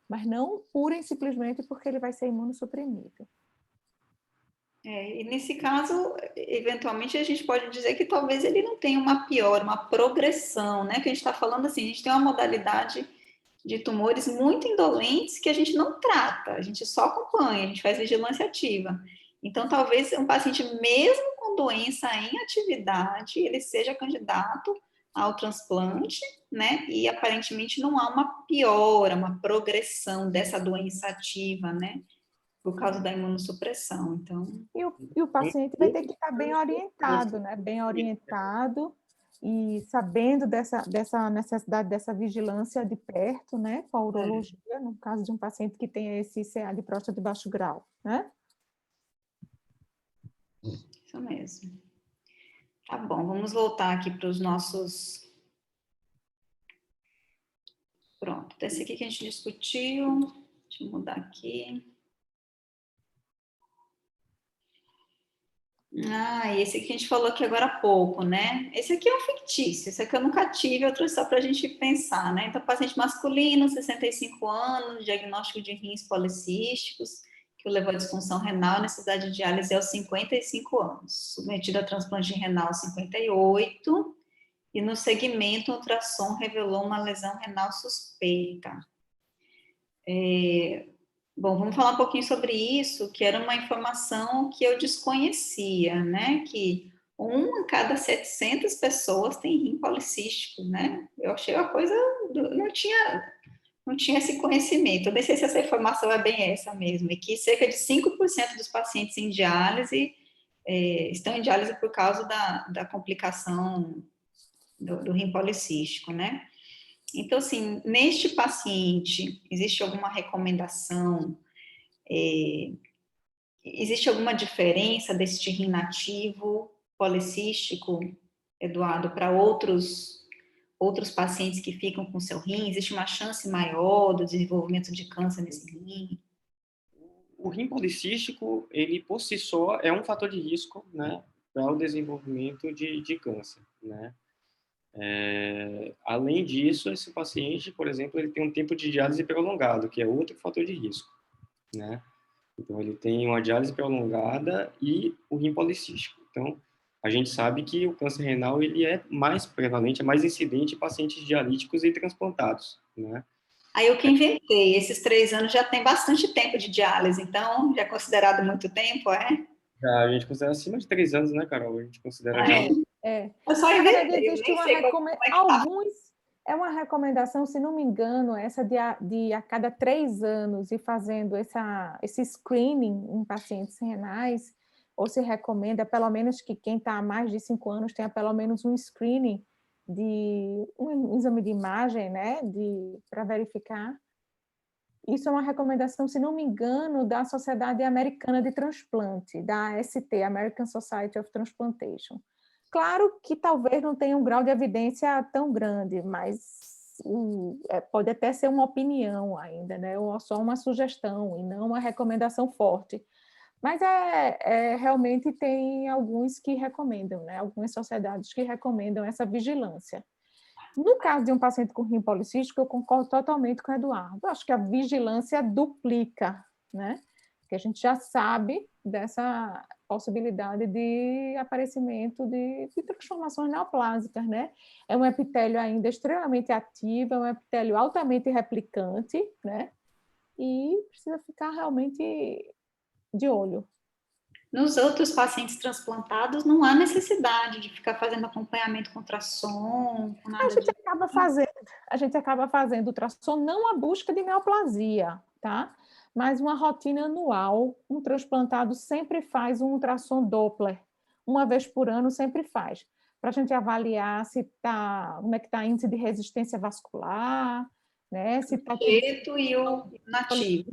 S4: Mas não pura e simplesmente porque ele vai ser imunossuprimido.
S2: E nesse caso, eventualmente, a gente pode dizer que talvez ele não tenha uma piora, uma progressão, né? Que a gente está falando assim, a gente tem uma modalidade de tumores muito indolentes que a gente não trata, a gente só acompanha, a gente faz vigilância ativa. Então, talvez um paciente, mesmo com doença em atividade, ele seja candidato ao transplante, né? E aparentemente não há uma piora, uma progressão dessa doença ativa, né? Por causa da imunossupressão. Então...
S4: E o paciente vai ter que estar bem orientado, né? Bem orientado e sabendo dessa necessidade dessa vigilância de perto, né? Com a urologia, no caso de um paciente que tenha esse CA de próstata de baixo grau, né?
S2: Isso mesmo. Tá bom, vamos voltar aqui para os nossos... Pronto, desse aqui que a gente discutiu. Deixa eu mudar aqui. Esse aqui a gente falou aqui agora há pouco, né? Esse aqui é um fictício, esse aqui eu nunca tive, outro só para a gente pensar, né? Então, paciente masculino, 65 anos, diagnóstico de rins policísticos, que o levou à disfunção renal, necessidade de diálise aos 55 anos, submetido a transplante renal aos 58, e no segmento, o ultrassom revelou uma lesão renal suspeita. Bom, vamos falar um pouquinho sobre isso, que era uma informação que eu desconhecia, né? Que 1 a cada 700 pessoas tem rim policístico, né? Eu achei uma coisa... Não tinha esse conhecimento. Eu nem sei se essa informação é bem essa mesmo, e que cerca de 5% dos pacientes em diálise estão em diálise por causa da complicação do rim policístico, né? Então, assim, neste paciente, existe alguma recomendação? Existe alguma diferença deste rim nativo policístico, Eduardo, para outros pacientes que ficam com seu rim? Existe uma chance maior do desenvolvimento de câncer nesse rim?
S1: O rim policístico, ele por si só é um fator de risco, né, para o desenvolvimento de câncer, né? Além disso, esse paciente, por exemplo, ele tem um tempo de diálise prolongado, que é outro fator de risco, né? Então, ele tem uma diálise prolongada e o rim policístico. Então, a gente sabe que o câncer renal ele é mais prevalente, é mais incidente em pacientes dialíticos e transplantados, né?
S2: Aí eu que inventei, esses 3 anos já tem bastante tempo de diálise, então já é considerado muito tempo,
S1: A gente considera acima de 3 anos, né, Carol? A gente considera já...
S2: Eu só
S4: Na verdade,
S2: inventei,
S4: existe uma é uma recomendação, se não me engano, essa de a cada 3 anos ir fazendo esse screening em pacientes renais, ou se recomenda, pelo menos que quem está há mais de 5 anos tenha pelo menos um screening de um exame de imagem, né, para verificar. Isso é uma recomendação, se não me engano, da Sociedade Americana de Transplante, da AST, American Society of Transplantation. Claro que talvez não tenha um grau de evidência tão grande, mas pode até ser uma opinião ainda, né? Ou só uma sugestão, e não uma recomendação forte. Mas realmente tem alguns que recomendam, né? Algumas sociedades que recomendam essa vigilância. No caso de um paciente com rim policístico, eu concordo totalmente com o Eduardo. Eu acho que a vigilância duplica, né? que a gente já sabe dessa possibilidade de aparecimento de transformações neoplásicas, né? É um epitélio ainda extremamente ativo, é um epitélio altamente replicante, né? E precisa ficar realmente de olho.
S2: Nos outros pacientes transplantados, não há necessidade de ficar fazendo acompanhamento com ultrassom, com
S4: A
S2: nada
S4: gente
S2: disso.
S4: acaba fazendo ultrassom, não a busca de neoplasia, tá? Mas uma rotina anual, um transplantado sempre faz um ultrassom Doppler, uma vez por ano sempre faz, para a gente avaliar se tá, como é que está índice de resistência vascular, né? Se está tudo
S2: Jeito e o nativo.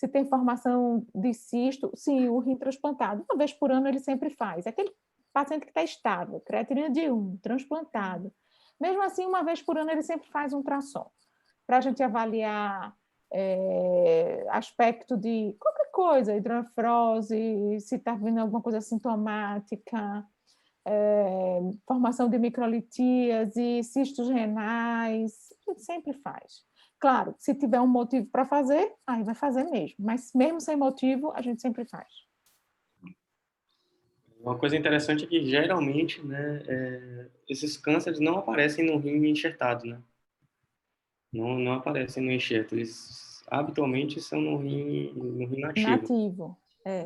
S4: se tem formação de cisto, sim, o rim transplantado, uma vez por ano ele sempre faz. Aquele paciente que está estável, creatinina de 1, transplantado. Mesmo assim, uma vez por ano ele sempre faz um ultrassom, para a gente avaliar aspecto de qualquer coisa, hidronefrose, se está vindo alguma coisa sintomática, formação de microlitíase, cistos renais, a gente sempre faz. Claro, se tiver um motivo para fazer, aí vai fazer mesmo, mas mesmo sem motivo, a gente sempre faz.
S1: Uma coisa interessante é que, geralmente, né, esses cânceres não aparecem no rim enxertado, né? Não aparecem no enxerto. Eles, habitualmente, são no rim nativo.
S4: Nativo,
S1: É.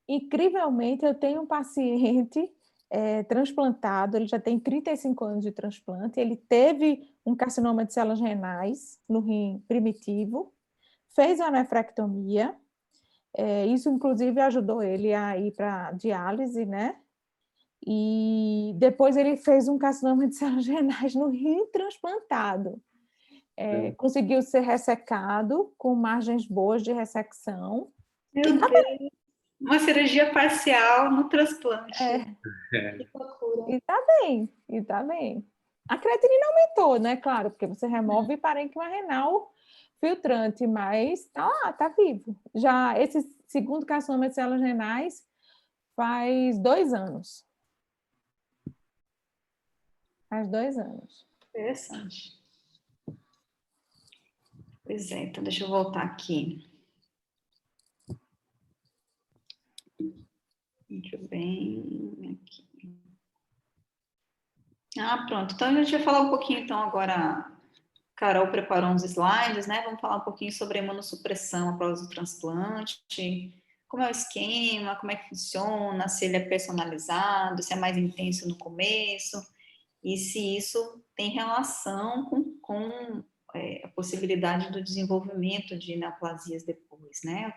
S4: Incrivelmente, eu tenho um paciente transplantado, ele já tem 35 anos de transplante, ele teve um carcinoma de células renais no rim primitivo, fez a nefrectomia, isso inclusive ajudou ele a ir para diálise, né? E depois ele fez um carcinoma de células renais no rim transplantado. Conseguiu ser ressecado com margens boas de ressecção.
S2: Meu Deus. Uma cirurgia parcial no transplante. Que loucura.
S4: E tá bem. A creatinina aumentou, né? Claro, porque você remove parênquima renal filtrante, mas tá lá, tá vivo. Já esse segundo carcinoma de células renais faz 2 anos. Faz 2 anos.
S2: Interessante. Pois é, então deixa eu voltar aqui. Muito bem. Aqui. Pronto. Então a gente vai falar um pouquinho, então, agora. Carol preparou uns slides, né? Vamos falar um pouquinho sobre a imunossupressão após o transplante, como é o esquema, como é que funciona, se ele é personalizado, se é mais intenso no começo, e se isso tem relação com a possibilidade do desenvolvimento de neoplasias depois, né?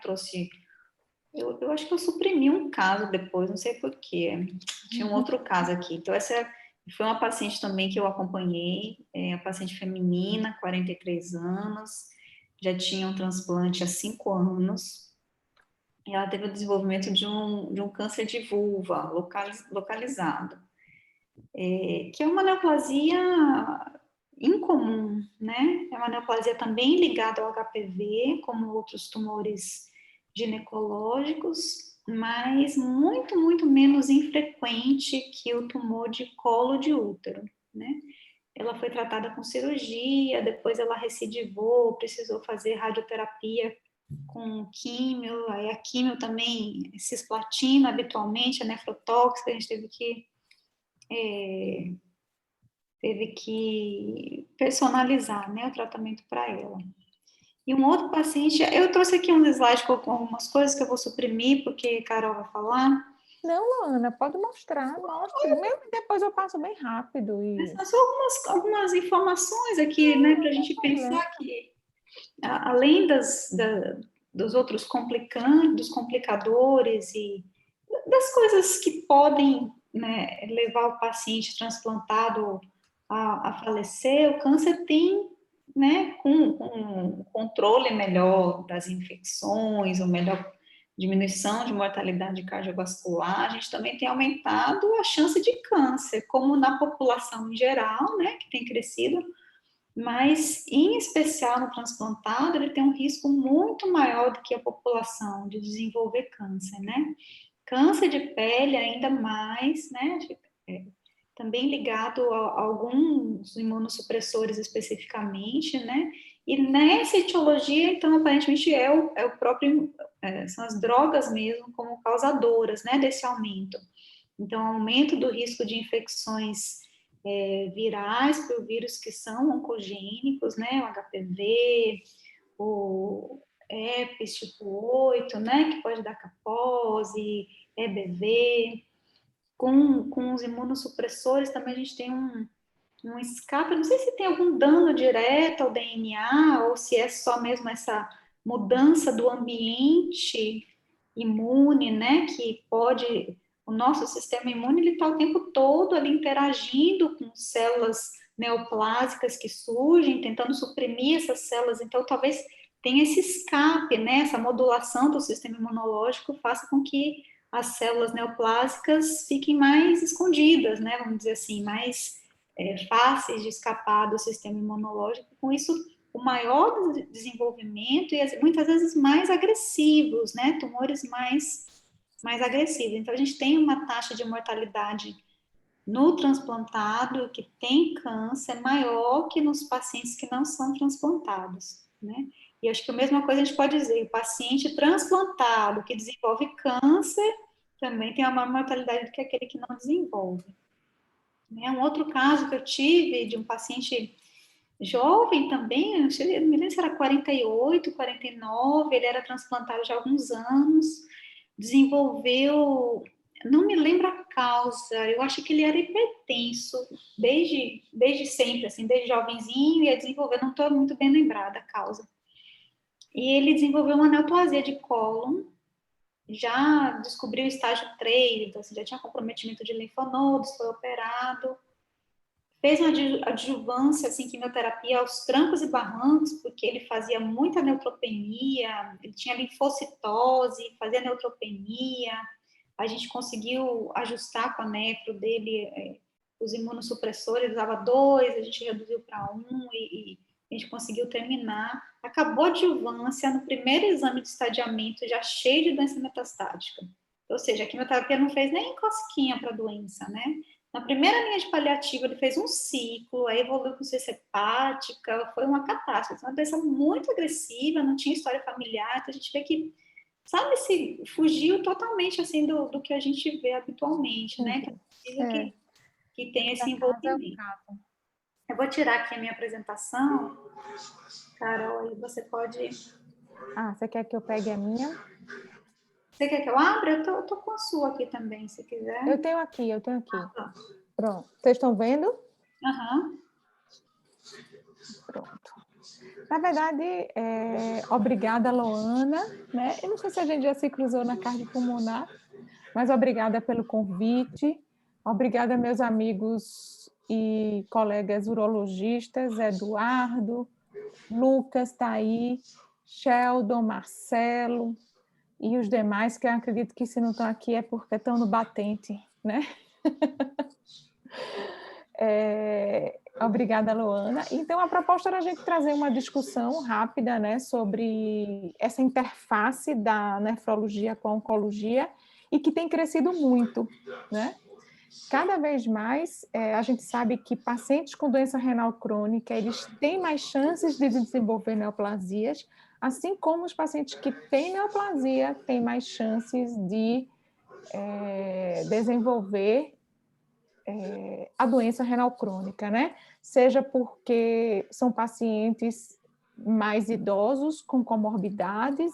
S2: Eu acho que eu suprimi um caso depois, não sei porquê, tinha um outro caso aqui, então essa foi uma paciente também que eu acompanhei, a paciente feminina, 43 anos, já tinha um transplante há 5 anos, e ela teve o desenvolvimento de um câncer de vulva localizado, que é uma neoplasia incomum, né? É uma neoplasia também ligada ao HPV, como outros tumores ginecológicos, mas muito, muito menos infrequente que o tumor de colo de útero, né? Ela foi tratada com cirurgia, depois ela recidivou, precisou fazer radioterapia com químio, aí a químio também, cisplatina habitualmente, a nefrotóxica, a gente teve que personalizar, né, o tratamento para ela. E um outro paciente, eu trouxe aqui um slide com algumas coisas que eu vou suprimir, porque a Carol vai falar.
S4: Não, Ana, pode mostrar, mostre. Mesmo depois eu passo bem rápido.
S2: São só algumas informações aqui, né, para a gente pensar que, além dos outros complicantes, dos complicadores e das coisas que podem, né, levar o paciente transplantado a falecer, o câncer tem, né, com um controle melhor das infecções, uma melhor diminuição de mortalidade cardiovascular, a gente também tem aumentado a chance de câncer, como na população em geral, né, que tem crescido, mas em especial no transplantado, ele tem um risco muito maior do que a população de desenvolver câncer, né? Câncer de pele ainda mais, né? Também ligado a alguns imunossupressores especificamente, né? E nessa etiologia, então, aparentemente é o próprio são as drogas mesmo como causadoras, né, desse aumento. Então, aumento do risco de infecções virais por vírus que são oncogênicos, né, o HPV, o herpes tipo 8, né, que pode dar capose, EBV. Com os imunossupressores também a gente tem um escape, não sei se tem algum dano direto ao DNA ou se é só mesmo essa mudança do ambiente imune, né, que pode, o nosso sistema imune, ele está o tempo todo ali interagindo com células neoplásicas que surgem, tentando suprimir essas células, então talvez tenha esse escape, né, essa modulação do sistema imunológico faça com que as células neoplásicas fiquem mais escondidas, né, vamos dizer assim, mais fáceis de escapar do sistema imunológico, com isso o maior desenvolvimento e muitas vezes mais agressivos, né, tumores mais agressivos. Então a gente tem uma taxa de mortalidade no transplantado que tem câncer maior que nos pacientes que não são transplantados, né? E acho que a mesma coisa a gente pode dizer, o paciente transplantado que desenvolve câncer também tem uma maior mortalidade do que aquele que não desenvolve. Um outro caso que eu tive de um paciente jovem também, não me lembro se era 48, 49, ele era transplantado já há alguns anos, desenvolveu, não me lembro a causa, eu acho que ele era hipertenso, desde sempre, assim, desde jovenzinho, ia desenvolver, não estou muito bem lembrada a causa. E ele desenvolveu uma neoplasia de cólon, já descobriu o estágio 3, então assim, já tinha comprometimento de linfonodos, foi operado, fez uma adjuvância, assim, quimioterapia aos trancos e barrancos, porque ele fazia muita neutropenia, ele tinha linfocitose, fazia neutropenia, a gente conseguiu ajustar com a nefro dele os imunossupressores, usava 2, a gente reduziu para 1 e a gente conseguiu terminar. Acabou a adjuvância no primeiro exame de estadiamento, já cheio de doença metastática. Ou seja, a quimioterapia não fez nem cosquinha para a doença, né? Na primeira linha de paliativo, ele fez um ciclo, aí evoluiu com ciência hepática, foi uma catástrofe, uma doença muito agressiva, não tinha história familiar, então a gente vê que, sabe, se fugiu totalmente, assim, do que a gente vê habitualmente, né? Que é possível que tenha esse envolvimento. Eu vou tirar aqui a minha apresentação. Carol, aí você pode...
S4: Ah, você quer que eu pegue a minha?
S2: Você quer que eu abra? Eu tô com a sua aqui também, se quiser.
S4: Eu tenho aqui.
S2: Ah, tá.
S4: Pronto. Vocês estão vendo?
S2: Aham.
S4: Pronto. Na verdade, obrigada, Loana, né? Eu não sei se a gente já se cruzou na cardiopulmonar, mas obrigada pelo convite. Obrigada, meus amigos e colegas urologistas, Eduardo, Lucas está aí, Sheldon, Marcelo e os demais, que eu acredito que se não estão aqui é porque estão no batente, né? Obrigada, Loana. Então, a proposta era a gente trazer uma discussão rápida, né, sobre essa interface da nefrologia com a oncologia e que tem crescido muito, né? Cada vez mais, a gente sabe que pacientes com doença renal crônica, eles têm mais chances de desenvolver neoplasias, assim como os pacientes que têm neoplasia têm mais chances de desenvolver a doença renal crônica, né? Seja porque são pacientes mais idosos, com comorbidades,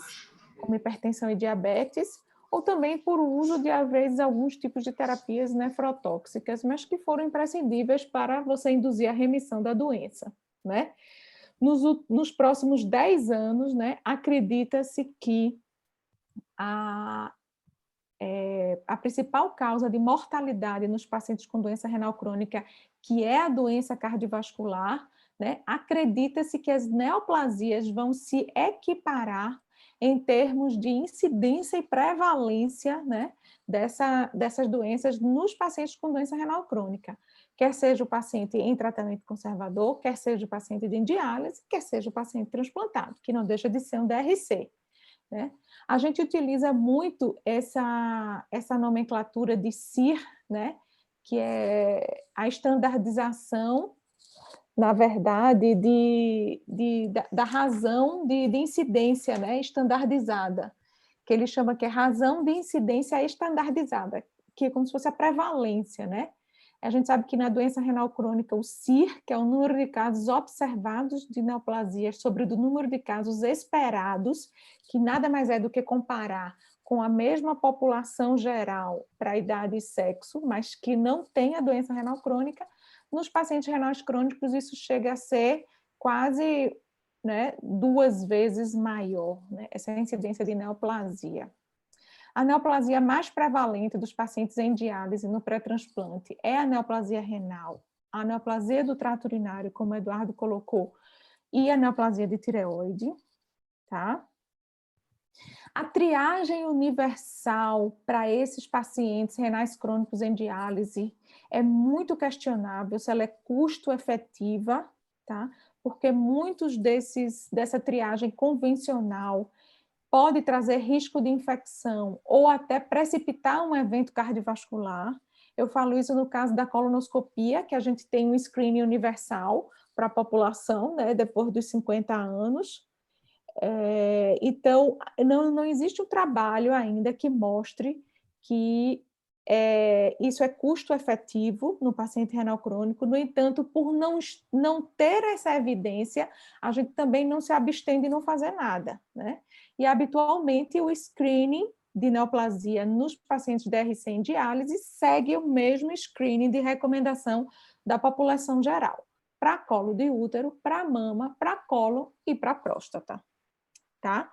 S4: como hipertensão e diabetes, ou também por uso de, às vezes, alguns tipos de terapias nefrotóxicas, mas que foram imprescindíveis para você induzir a remissão da doença, né? Nos próximos 10 anos, né, acredita-se que a principal causa de mortalidade nos pacientes com doença renal crônica, que é a doença cardiovascular, né, acredita-se que as neoplasias vão se equiparar em termos de incidência e prevalência, né, dessas doenças nos pacientes com doença renal crônica, quer seja o paciente em tratamento conservador, quer seja o paciente de diálise, quer seja o paciente transplantado, que não deixa de ser um DRC, né? A gente utiliza muito essa nomenclatura de CIR, né, que é a estandardização, na verdade, da razão de incidência, né, estandardizada. que ele chama que é razão de incidência estandardizada, que é como se fosse a prevalência, né? A gente sabe que na doença renal crônica, o CIR, que é o número de casos observados de neoplasias sobre o número de casos esperados, que nada mais é do que comparar com a mesma população geral para idade e sexo, mas que não tem a doença renal crônica, nos pacientes renais crônicos isso chega a ser quase, né, 2 vezes maior, né, essa é a incidência de neoplasia. A neoplasia mais prevalente dos pacientes em diálise no pré-transplante é a neoplasia renal, a neoplasia do trato urinário, como o Eduardo colocou, e a neoplasia de tireoide, tá? A triagem universal para esses pacientes renais crônicos em diálise é muito questionável se ela é custo-efetiva, tá? Porque muitos dessa triagem convencional pode trazer risco de infecção ou até precipitar um evento cardiovascular. Eu falo isso no caso da colonoscopia, que a gente tem um screening universal para a população, né, depois dos 50 anos. Então, não existe um trabalho ainda que mostre que isso é custo-efetivo no paciente renal crônico. No entanto, por não ter essa evidência, a gente também não se abstém de não fazer nada, né? E, habitualmente, o screening de neoplasia nos pacientes DRC em diálise segue o mesmo screening de recomendação da população geral, para colo de útero, para mama, para colo e para próstata, tá?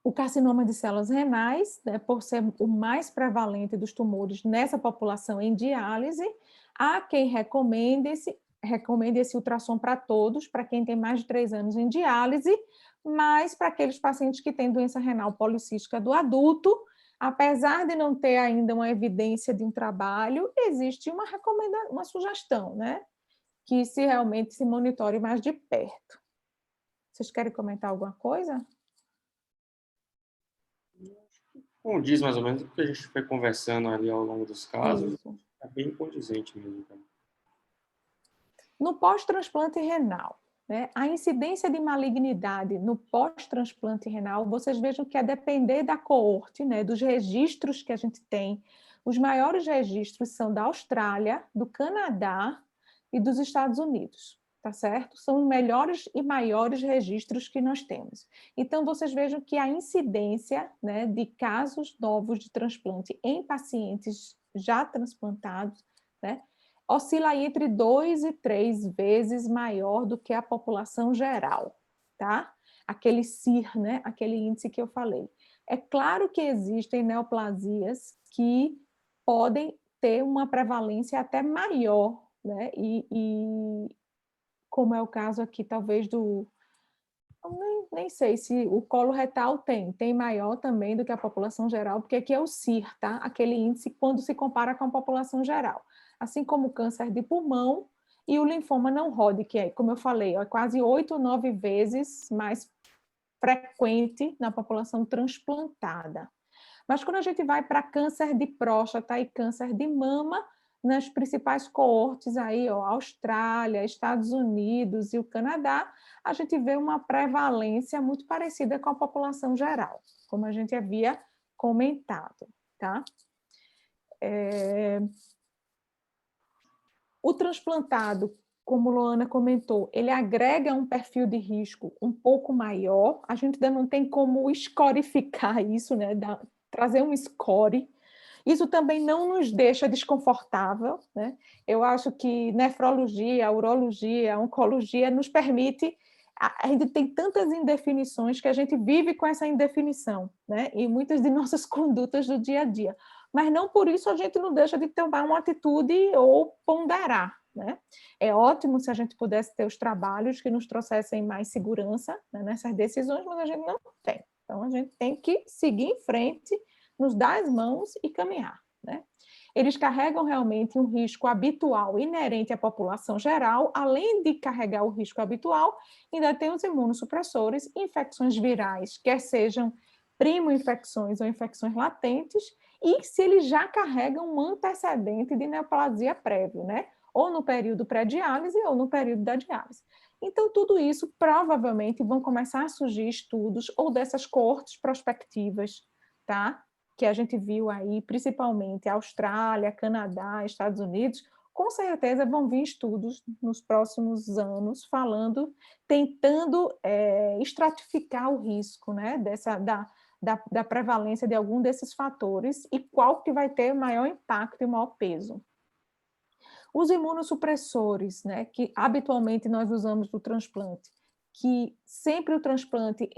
S4: O carcinoma de células renais, né, por ser o mais prevalente dos tumores nessa população em diálise, há quem recomende esse ultrassom para todos, para quem tem mais de 3 anos em diálise, mas para aqueles pacientes que têm doença renal policística do adulto, apesar de não ter ainda uma evidência de um trabalho, existe uma sugestão, né, que se realmente se monitore mais de perto. Vocês querem comentar alguma coisa?
S1: Como diz mais ou menos o que a gente foi conversando ali ao longo dos casos,
S4: Isso.
S1: é bem condizente mesmo. Então.
S4: No pós-transplante renal, né, a incidência de malignidade no pós-transplante renal, vocês vejam que é depender da coorte, né, dos registros que a gente tem. Os maiores registros são da Austrália, do Canadá e dos Estados Unidos, tá certo? São os melhores e maiores registros que nós temos. Então, vocês vejam que a incidência, né, de casos novos de transplante em pacientes já transplantados, né, oscila aí entre 2 e 3 vezes maior do que a população geral, tá? Aquele CIR, né? Aquele índice que eu falei. É claro que existem neoplasias que podem ter uma prevalência até maior, né? E como é o caso aqui, talvez nem sei se o colo retal tem maior também do que a população geral, porque aqui é o CIR, tá? Aquele índice quando se compara com a população geral. Assim como o câncer de pulmão e o linfoma não Hodgkin, que é, como eu falei, é quase 8 ou 9 vezes mais frequente na população transplantada. Mas quando a gente vai para câncer de próstata e câncer de mama, nas principais coortes aí, ó, Austrália, Estados Unidos e o Canadá, a gente vê uma prevalência muito parecida com a população geral, como a gente havia comentado, tá? O transplantado, como Luana comentou, ele agrega um perfil de risco um pouco maior, a gente ainda não tem como escorificar isso, né? Trazer um score. Isso também não nos deixa desconfortável, né? Eu acho que nefrologia, urologia, oncologia nos permite, a gente tem tantas indefinições que a gente vive com essa indefinição, né? E muitas de nossas condutas do dia a dia. Mas não por isso a gente não deixa de tomar uma atitude ou ponderar, né? É ótimo se a gente pudesse ter os trabalhos que nos trouxessem mais segurança, né, nessas decisões, mas a gente não tem. Então, a gente tem que seguir em frente, nos dar as mãos e caminhar, né? Eles carregam realmente um risco habitual inerente à população geral, além de carregar o risco habitual, ainda tem os imunossupressores, infecções virais, quer sejam primo-infecções ou infecções latentes, e se eles já carregam um antecedente de neoplasia prévio, né? ou no período pré-diálise ou no período da diálise. Então, tudo isso provavelmente vão começar a surgir estudos ou dessas coortes prospectivas, tá? Que a gente viu aí, principalmente Austrália, Canadá, Estados Unidos, com certeza vão vir estudos nos próximos anos falando, tentando estratificar o risco, né, da prevalência de algum desses fatores e qual que vai ter o maior impacto e o maior peso. Os imunossupressores, né, que habitualmente nós usamos no transplante, que sempre o transplante,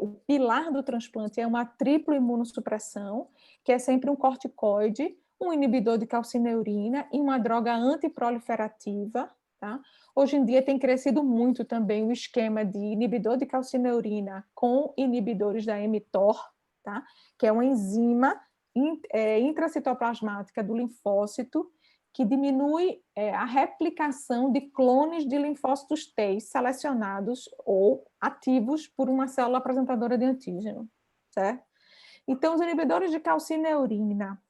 S4: o pilar do transplante é uma tripla imunossupressão, que é sempre um corticoide, um inibidor de calcineurina e uma droga antiproliferativa, tá? Hoje em dia tem crescido muito também o esquema de inibidor de calcineurina com inibidores da mTOR, tá? Que é uma enzima intracitoplasmática do linfócito, que diminui a replicação de clones de linfócitos T selecionados ou ativos por uma célula apresentadora de antígeno, certo? Então, os inibidores de calcineurina,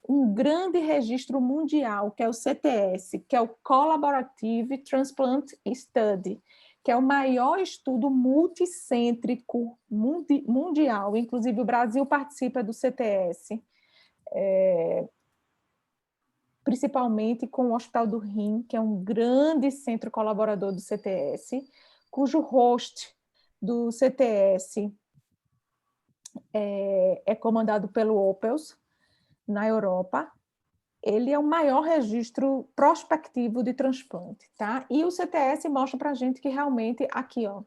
S4: um grande registro mundial, que é o CTS, que é o Collaborative Transplant Study, que é o maior estudo multicêntrico mundial, inclusive o Brasil participa do CTS, principalmente com o Hospital do Rim, que é um grande centro colaborador do CTS, cujo host do CTS é comandado pelo Opels, na Europa. Ele é o maior registro prospectivo de transplante, tá? E o CTS mostra para a gente que realmente, aqui, ó,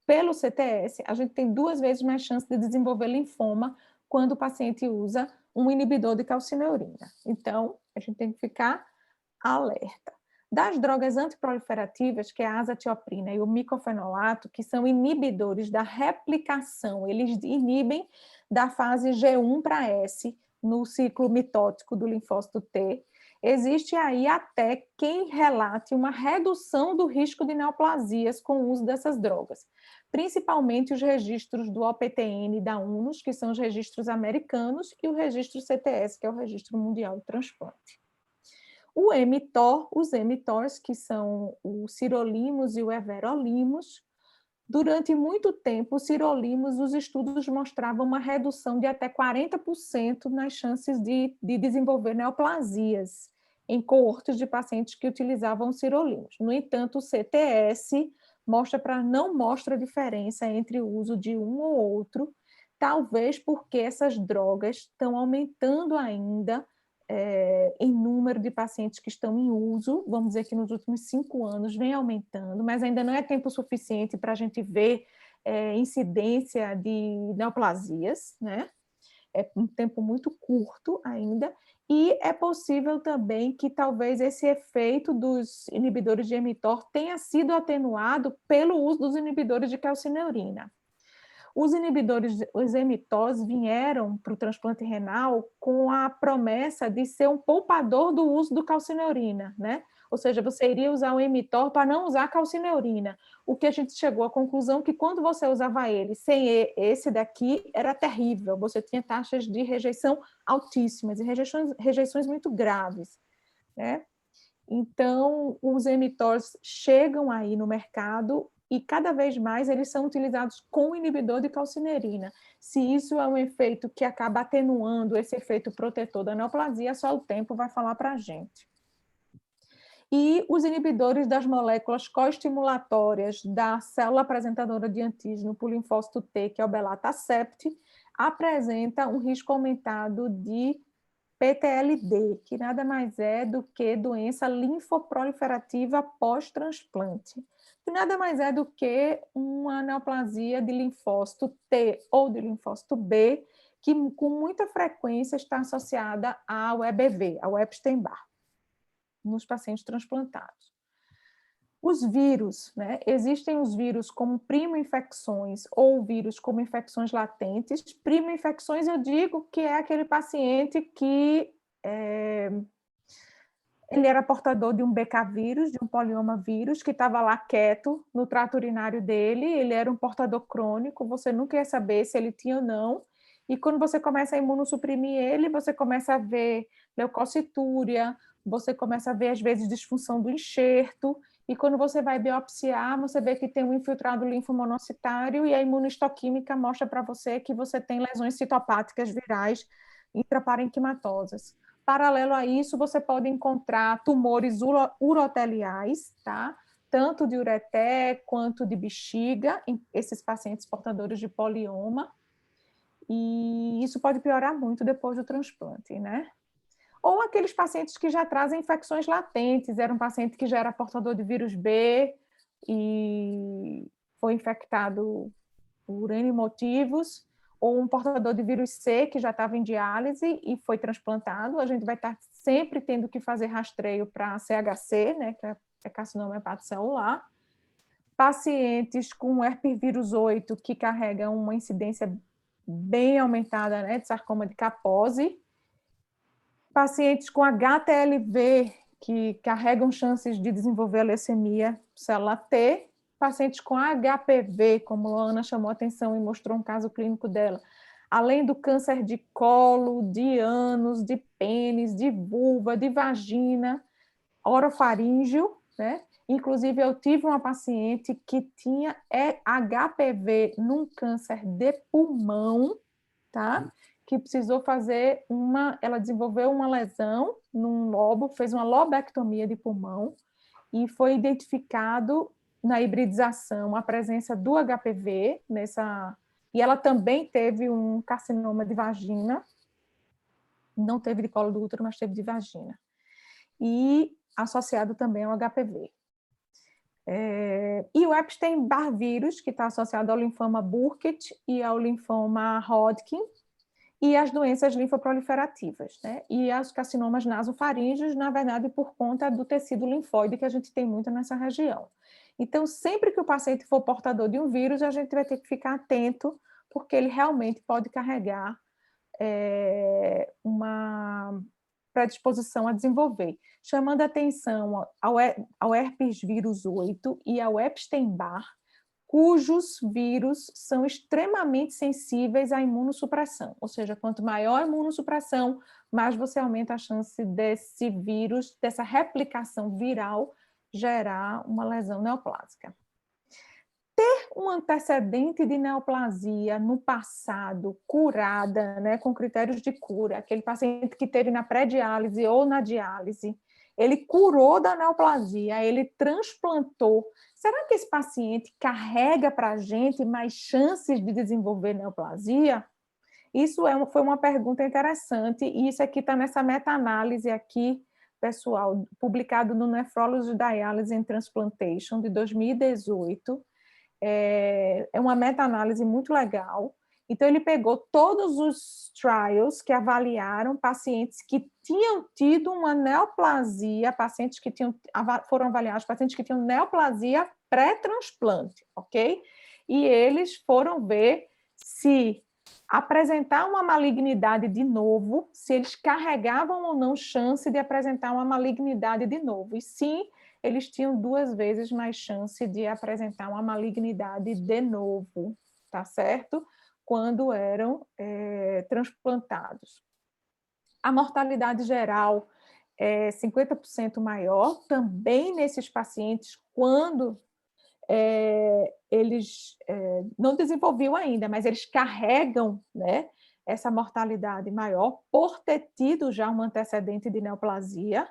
S4: pelo CTS, a gente tem 2 vezes mais chance de desenvolver linfoma quando o paciente usa um inibidor de calcineurina. Então, a gente tem que ficar alerta. Das drogas antiproliferativas, que é a azatioprina e o micofenolato, que são inibidores da replicação, eles inibem da fase G1 para S no ciclo mitótico do linfócito T. Existe aí até quem relate uma redução do risco de neoplasias com o uso dessas drogas, principalmente os registros do OPTN da UNOS, que são os registros americanos, e o registro CTS, que é o Registro Mundial de Transplante. O mTOR, os mTORs, que são o sirolimus e o everolimus, durante muito tempo, os sirolimus, os estudos mostravam uma redução de até 40% nas chances de desenvolver neoplasias em coortes de pacientes que utilizavam sirolimus. No entanto, o CTS não mostra diferença entre o uso de um ou outro, talvez porque essas drogas estão aumentando ainda em número de pacientes que estão em uso, vamos dizer que nos últimos 5 anos vem aumentando, mas ainda não é tempo suficiente para a gente ver incidência de neoplasias, né? É um tempo muito curto ainda, e é possível também que talvez esse efeito dos inibidores de mTOR tenha sido atenuado pelo uso dos inibidores de calcineurina. Os inibidores, os mTORs, vieram para o transplante renal com a promessa de ser um poupador do uso do calcineurina, né? Ou seja, você iria usar o mTOR para não usar calcineurina. O que a gente chegou à conclusão que quando você usava ele sem esse daqui, era terrível. Você tinha taxas de rejeição altíssimas e rejeições muito graves, né? Então, os mTORs chegam aí no mercado e cada vez mais eles são utilizados com inibidor de calcineurina. Se isso é um efeito que acaba atenuando esse efeito protetor da neoplasia, só o tempo vai falar para a gente. E os inibidores das moléculas coestimulatórias da célula apresentadora de antígeno por linfócito T, que é o belatacept, apresenta um risco aumentado de PTLD, que nada mais é do que doença linfoproliferativa pós-transplante, que nada mais é do que uma neoplasia de linfócito T ou de linfócito B, que com muita frequência está associada ao EBV, ao Epstein-Barr, nos pacientes transplantados. Os vírus, né? Existem os vírus como primo-infecções ou vírus como infecções latentes. Primo-infecções, eu digo que é aquele paciente que ele era portador de um BK vírus, de um polioma vírus, que estava lá quieto no trato urinário dele, ele era um portador crônico, você nunca ia saber se ele tinha ou não, e quando você começa a imunossuprimir ele, você começa a ver leucocitúria, você começa a ver, às vezes, disfunção do enxerto, e quando você vai biopsiar, você vê que tem um infiltrado linfomonocitário e a imunohistoquímica mostra para você que você tem lesões citopáticas virais intraparenquimatosas. Paralelo a isso, você pode encontrar tumores uroteliais, tá? Tanto de ureter quanto de bexiga, em esses pacientes portadores de polioma, e isso pode piorar muito depois do transplante, né? Ou aqueles pacientes que já trazem infecções latentes, era um paciente que já era portador de vírus B e foi infectado por N motivos, ou um portador de vírus C que já estava em diálise e foi transplantado, a gente vai estar sempre tendo que fazer rastreio para CHC, né, que é carcinoma hepatocelular. Pacientes com herpes vírus 8 que carregam uma incidência bem aumentada, né, de sarcoma de Kaposi. Pacientes com HTLV, que carregam chances de desenvolver a leucemia célula T. Pacientes com HPV, como a Ana chamou a atenção e mostrou um caso clínico dela. Além do câncer de colo, de ânus, de pênis, de vulva, de vagina, orofaríngeo, né? Inclusive, eu tive uma paciente que tinha HPV num câncer de pulmão, tá? Que precisou fazer ela desenvolveu uma lesão num lobo, fez uma lobectomia de pulmão e foi identificado na hibridização a presença do HPV e ela também teve um carcinoma de vagina, não teve de colo do útero, mas teve de vagina, e associado também ao HPV. E o Epstein-Barr vírus, que está associado ao linfoma Burkitt e ao linfoma Hodgkin, e as doenças linfoproliferativas, né? E os carcinomas nasofaríngeos, na verdade, por conta do tecido linfóide que a gente tem muito nessa região. Então, sempre que o paciente for portador de um vírus, a gente vai ter que ficar atento, porque ele realmente pode carregar uma predisposição a desenvolver. Chamando atenção ao herpes vírus 8 e ao Epstein-Barr, cujos vírus são extremamente sensíveis à imunossupressão, ou seja, quanto maior a imunossupressão, mais você aumenta a chance desse vírus, dessa replicação viral, gerar uma lesão neoplásica. Ter um antecedente de neoplasia no passado, curada, né, com critérios de cura, aquele paciente que teve na pré-diálise ou na diálise, ele curou da neoplasia, ele transplantou. Será que esse paciente carrega para a gente mais chances de desenvolver neoplasia? Isso foi uma pergunta interessante, e isso aqui está nessa meta-análise aqui, pessoal, publicado no Nephrology Dialysis and Transplantation, de 2018. É uma meta-análise muito legal. Então, ele pegou todos os trials que avaliaram pacientes que tinham tido uma neoplasia, pacientes que foram avaliados, pacientes que tinham neoplasia pré-transplante, ok? E eles foram ver se apresentar uma malignidade de novo, se eles carregavam ou não chance de apresentar uma malignidade de novo. E sim, eles tinham 2 vezes mais chance de apresentar uma malignidade de novo, tá certo? Quando eram transplantados. A mortalidade geral é 50% maior, também nesses pacientes, quando eles não desenvolviam ainda, mas eles carregam, né, essa mortalidade maior por ter tido já um antecedente de neoplasia,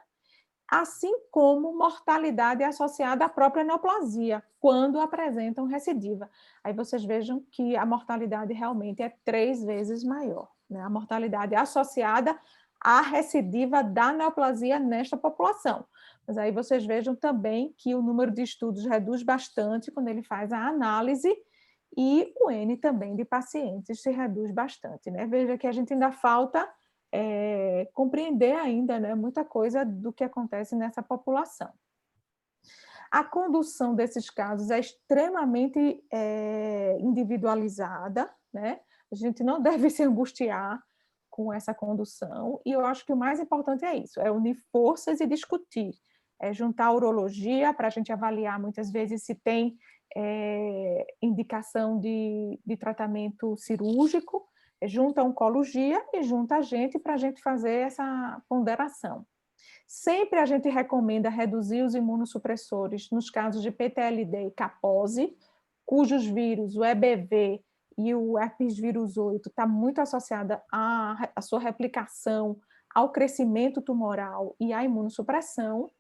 S4: assim como mortalidade associada à própria neoplasia, quando apresentam recidiva. Aí vocês vejam que a mortalidade realmente é 3 vezes maior, né? A mortalidade associada à recidiva da neoplasia nesta população. Mas aí vocês vejam também que o número de estudos reduz bastante quando ele faz a análise e o N também de pacientes se reduz bastante, né? Veja que a gente ainda falta compreender ainda, né, muita coisa do que acontece nessa população. A condução desses casos é extremamente individualizada, né? A gente não deve se angustiar com essa condução, e eu acho que o mais importante é isso, é unir forças e discutir, é juntar a urologia para a gente avaliar muitas vezes se tem indicação de tratamento cirúrgico, junta a oncologia e junta a gente para a gente fazer essa ponderação. Sempre a gente recomenda reduzir os imunossupressores nos casos de PTLD e capose, cujos vírus, o EBV e o herpes vírus 8, está muito associada à sua replicação, ao crescimento tumoral e à imunossupressão.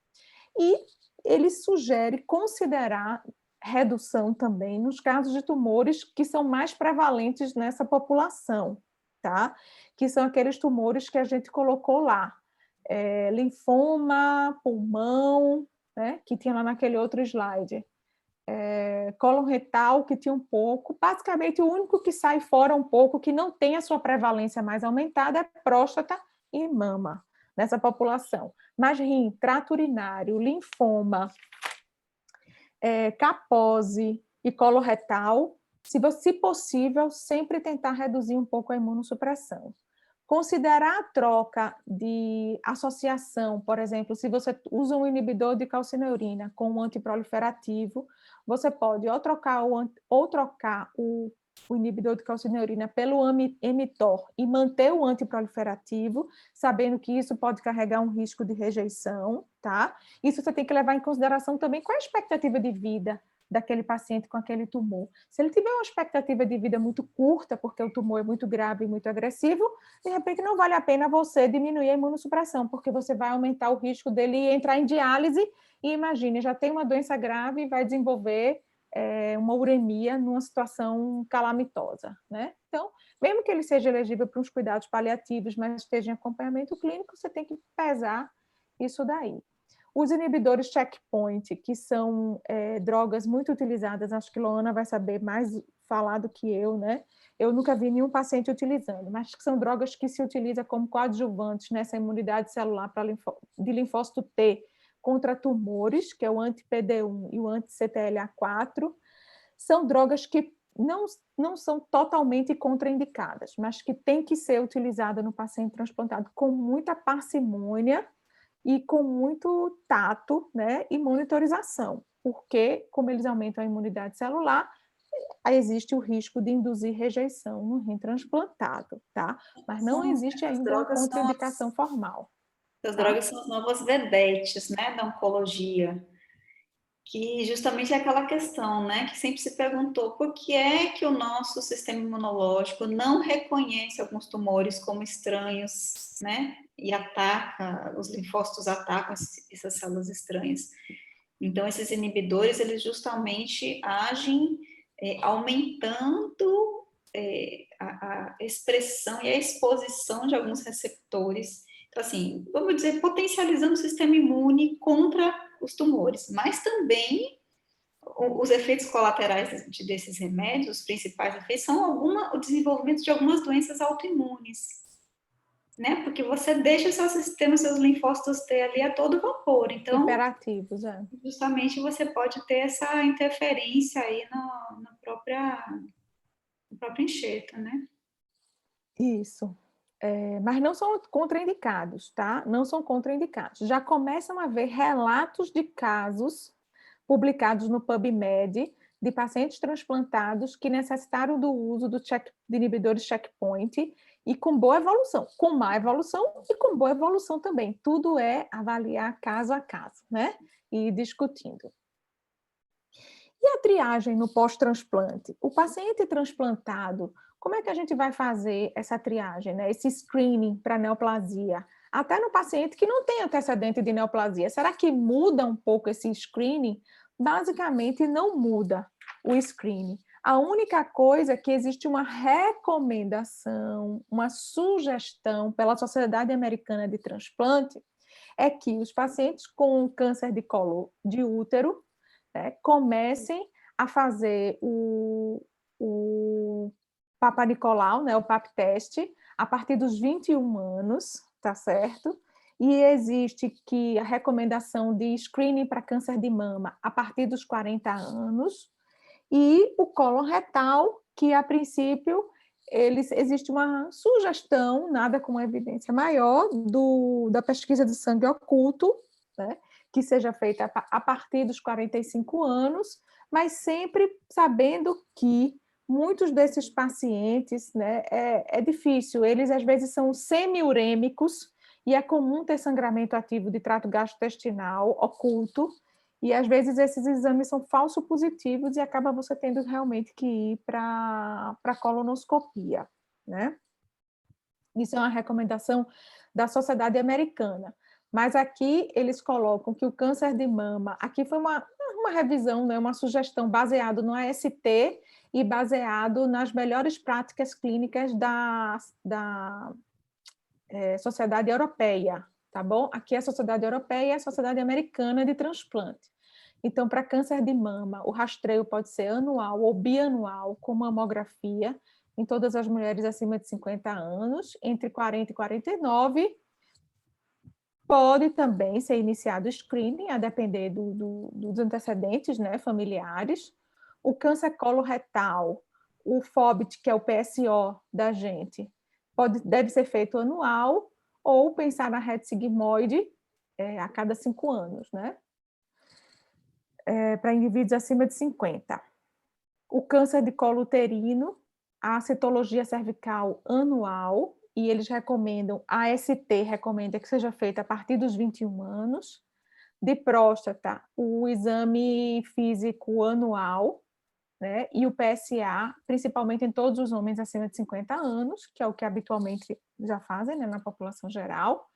S4: E ele sugere considerar redução também nos casos de tumores que são mais prevalentes nessa população, tá? Que são aqueles tumores que a gente colocou lá, linfoma, pulmão, né? Que tinha lá naquele outro slide, cólon retal, que tinha um pouco, basicamente o único que sai fora um pouco, que não tem a sua prevalência mais aumentada, é próstata e mama, nessa população. Mas rim, trato urinário, linfoma, capose e coloretal, se possível, sempre tentar reduzir um pouco a imunossupressão. Considerar a troca de associação, por exemplo, se você usa um inibidor de calcineurina com um antiproliferativo, você pode ou trocar o inibidor de calcineurina pelo Emitor e manter o antiproliferativo, sabendo que isso pode carregar um risco de rejeição, tá? Isso você tem que levar em consideração também qual é a expectativa de vida daquele paciente com aquele tumor. Se ele tiver uma expectativa de vida muito curta, porque o tumor é muito grave e muito agressivo, de repente não vale a pena você diminuir a imunossupressão, porque você vai aumentar o risco dele entrar em diálise e, imagine, já tem uma doença grave e vai desenvolver uma uremia numa situação calamitosa, né? Então, mesmo que ele seja elegível para uns cuidados paliativos, mas esteja em acompanhamento clínico, você tem que pesar isso daí. Os inibidores checkpoint, que são drogas muito utilizadas, acho que Loana vai saber mais falar do que eu, né? Eu nunca vi nenhum paciente utilizando, mas que são drogas que se utilizam como coadjuvantes nessa imunidade celular de linfócito T contra tumores, que é o anti-PD1 e o anti-CTLA4. São drogas que não são totalmente contraindicadas, mas que têm que ser utilizadas no paciente transplantado com muita parcimônia e com muito tato, né, e monitorização, porque, como eles aumentam a imunidade celular, existe o risco de induzir rejeição no rim transplantado, tá? Mas não existe ainda uma contraindicação formal.
S2: As drogas são as novas vedetes, né, da oncologia, que justamente é aquela questão, né, que sempre se perguntou por que é que o nosso sistema imunológico não reconhece alguns tumores como estranhos, né, e ataca, os linfócitos atacam essas células estranhas. Então, esses inibidores, eles justamente agem aumentando a expressão e a exposição de alguns receptores. Então, assim, vamos dizer, potencializando o sistema imune contra os tumores, mas também os efeitos colaterais desses remédios, os principais efeitos, são o desenvolvimento de algumas doenças autoimunes, né? Porque você deixa seu sistema, seus linfócitos T ali a todo vapor. Então,
S4: imperativos,
S2: justamente você pode ter essa interferência aí no próprio enxerto, né?
S4: Isso. Mas não são contraindicados, tá? Não são contraindicados. Já começam a haver relatos de casos publicados no PubMed de pacientes transplantados que necessitaram do uso de inibidores checkpoint e com boa evolução, com má evolução e com boa evolução também. Tudo é avaliar caso a caso, né? E ir discutindo. E a triagem no pós-transplante? O paciente transplantado, como é que a gente vai fazer essa triagem, né? Esse screening para neoplasia? Até no paciente que não tem antecedente de neoplasia. Será que muda um pouco esse screening? Basicamente, não muda o screening. A única coisa é que existe uma recomendação, uma sugestão pela Sociedade Americana de Transplante, é que os pacientes com câncer de colo de útero, né, comecem a fazer o Papa Nicolau, né, o PAP teste, a partir dos 21 anos, tá certo? E existe que a recomendação de screening para câncer de mama a partir dos 40 anos, e o cólon retal, que a princípio existe uma sugestão, nada com evidência maior, da pesquisa de sangue oculto, né, que seja feita a partir dos 45 anos, mas sempre sabendo que muitos desses pacientes, né, é difícil, eles às vezes são semiurêmicos, e é comum ter sangramento ativo de trato gastrointestinal oculto, e às vezes esses exames são falso positivos e acaba você tendo realmente que ir para a colonoscopia, né? Isso é uma recomendação da Sociedade Americana. Mas aqui eles colocam que o câncer de mama, aqui foi uma revisão, né, uma sugestão baseado no AST e baseado nas melhores práticas clínicas da Sociedade Europeia, tá bom? Aqui é a Sociedade Europeia e a Sociedade Americana de Transplante. Então, para câncer de mama, o rastreio pode ser anual ou bianual, com mamografia, em todas as mulheres acima de 50 anos, entre 40 e 49. Pode também ser iniciado o screening, a depender dos antecedentes, né, familiares. O câncer coloretal, o FOBT, que é o PSO da gente, deve ser feito anual, ou pensar na rede sigmoide a cada 5 anos, né? Para indivíduos acima de 50. O câncer de colo uterino, a citologia cervical anual, e eles recomendam, a AST recomenda que seja feita a partir dos 21 anos. De próstata, o exame físico anual, né? E o PSA, principalmente em todos os homens acima de 50 anos, que é o que habitualmente já fazem, né, na população geral.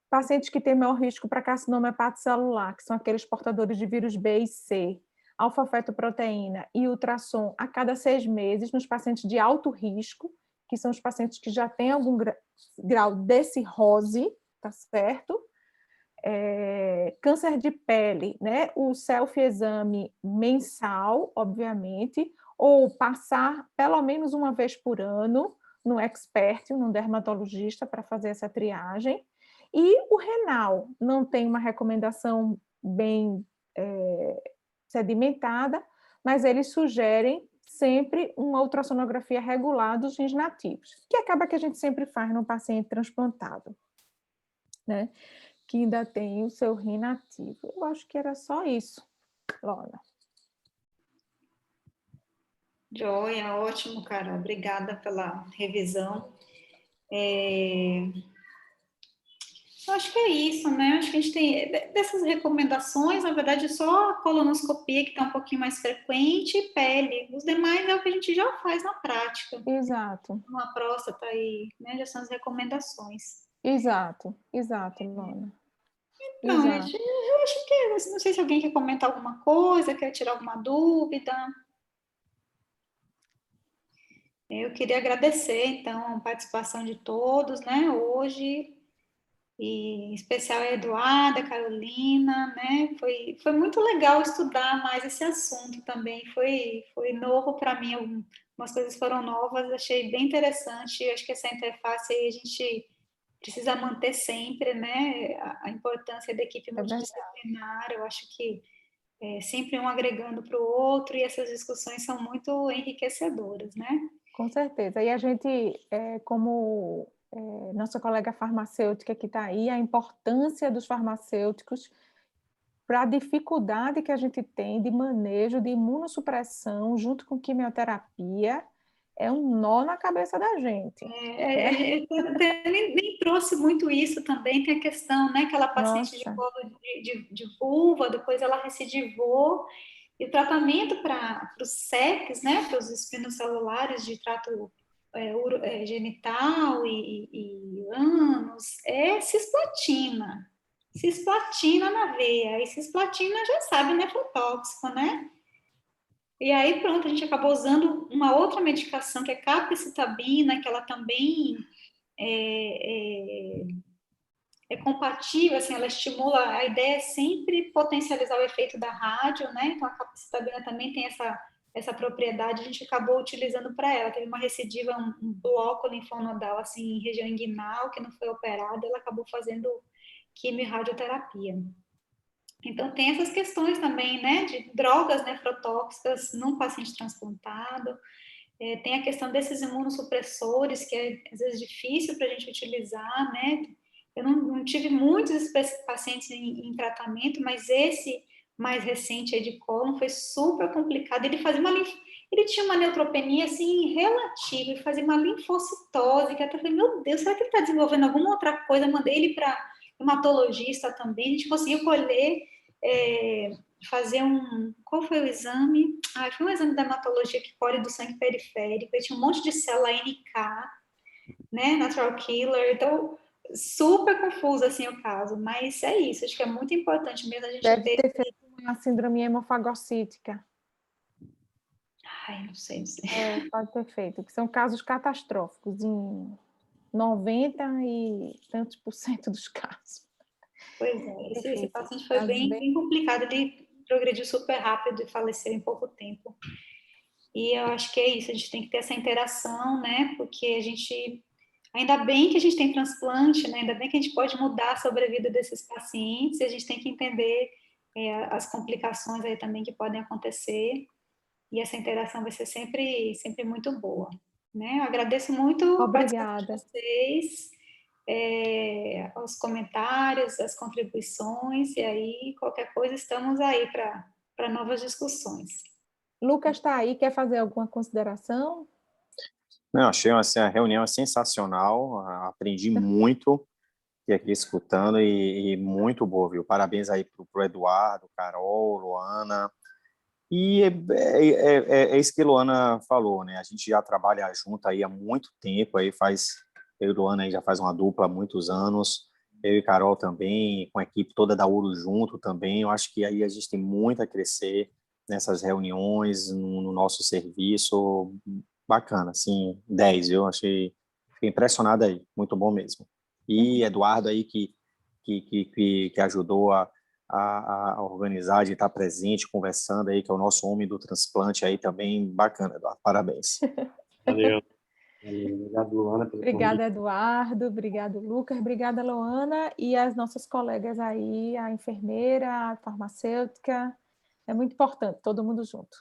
S4: Pacientes que têm maior risco para carcinoma hepatocelular, que são aqueles portadores de vírus B e C, alfa-fetoproteína e ultrassom a cada 6 meses nos pacientes de alto risco, que são os pacientes que já têm algum grau de cirrose, tá certo? Câncer de pele, né? O self-exame mensal, obviamente, ou passar pelo menos uma vez por ano no expert, no dermatologista, para fazer essa triagem. E o renal não tem uma recomendação bem sedimentada, mas eles sugerem sempre uma ultrassonografia regular dos rins nativos, que acaba que a gente sempre faz no paciente transplantado, né? Que ainda tem o seu rim nativo. Eu acho que era só isso, Lorna.
S2: Joia, ótimo, cara. Obrigada pela revisão. Eu acho que é isso, né? Acho que a gente tem dessas recomendações, na verdade, só a colonoscopia que está um pouquinho mais frequente e pele. Os demais é o que a gente já faz na prática.
S4: Exato.
S2: Uma próstata aí, né? Já são as recomendações.
S4: Exato, Lorna.
S2: Não,
S4: Exato.
S2: gente, eu acho que, não sei se alguém quer comentar alguma coisa, quer tirar alguma dúvida. Eu queria agradecer, então, a participação de todos, né, hoje, e em especial a Eduarda, a Carolina, né, foi muito legal estudar mais esse assunto também, foi novo para mim, algumas coisas foram novas, achei bem interessante, acho que essa interface aí a gente precisa manter sempre, né, a importância da equipe multidisciplinar, eu acho que sempre um agregando para o outro, e essas discussões são muito enriquecedoras, né?
S4: Com certeza. E a gente, como nossa colega farmacêutica que está aí, a importância dos farmacêuticos para a dificuldade que a gente tem de manejo de imunossupressão junto com quimioterapia, é um nó na cabeça da gente.
S2: Eu nem trouxe muito isso também, tem a questão, né? Aquela paciente de colo de vulva, depois ela recidivou, e o tratamento para os SECs, né? Para os espinocelulares de trato genital e ânus, é cisplatina. Cisplatina na veia. E cisplatina já sabe, né? Nefrotóxico, né? E aí, pronto, a gente acabou usando uma outra medicação, que é capecitabina, que ela também é compatível, assim, ela estimula, a ideia é sempre potencializar o efeito da rádio, né? Então, a capecitabina também tem essa propriedade, a gente acabou utilizando para ela. Teve uma recidiva, um bloco linfonodal, assim, em região inguinal, que não foi operada, ela acabou fazendo quimio e radioterapia. Então, tem essas questões também, né, de drogas nefrotóxicas num paciente transplantado, tem a questão desses imunossupressores, que é, às vezes, difícil para a gente utilizar, né, eu não tive muitos pacientes em tratamento, mas esse mais recente aí de cólon foi super complicado, ele fazia Ele tinha uma neutropenia, assim, relativa, ele fazia uma linfocitose, que até falei, meu Deus, será que ele está desenvolvendo alguma outra coisa? Mandei ele para hematologista também, a gente conseguiu colher, fazer qual foi o exame? Foi um exame da hematologia que colhe do sangue periférico, ele tinha um monte de célula NK, né, natural killer, então, super confuso, assim, o caso, mas é isso, acho que é muito importante mesmo a gente
S4: Deve ter feito uma síndrome hemofagocítica.
S2: Ai, não sei dizer.
S4: Pode ter feito, que são casos catastróficos em 90 e tantos % dos casos.
S2: Pois é, esse paciente foi bem complicado, ele progrediu super rápido e faleceu em pouco tempo. E eu acho que é isso, a gente tem que ter essa interação, né? Porque a gente, ainda bem que a gente tem transplante, né? Ainda bem que a gente pode mudar a sobrevida desses pacientes, e a gente tem que entender as complicações aí também que podem acontecer, e essa interação vai ser sempre, sempre muito boa, né? Eu agradeço muito a participação de vocês, os comentários, as contribuições, e aí, qualquer coisa, estamos aí para novas discussões.
S4: Lucas está aí, quer fazer alguma consideração?
S8: Não, achei assim, a reunião sensacional, aprendi muito aqui escutando e muito boa, viu? Parabéns aí para o Eduardo, Carol, Luana. E é isso que a Luana falou, né? A gente já trabalha junto aí há muito tempo, eu e Luana aí já faz uma dupla há muitos anos, eu e Carol também, com a equipe toda da URO junto também. Eu acho que aí a gente tem muito a crescer nessas reuniões, no nosso serviço. Bacana, assim, 10, eu fiquei impressionado aí, muito bom mesmo. E Eduardo aí que ajudou a organizar, de estar presente, conversando aí, que é o nosso homem do transplante aí também, bacana, Eduardo, parabéns.
S1: Valeu. Obrigado, Luana, pelo
S4: Obrigada,
S1: convite.
S4: Eduardo, obrigado, Lucas, obrigada, Luana, e as nossas colegas aí, a enfermeira, a farmacêutica, é muito importante, todo mundo junto.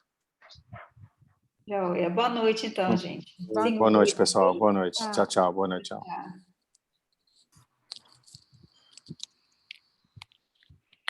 S2: Boa noite, então, gente.
S8: Boa noite, pessoal, boa noite, tchau, boa noite, tchau.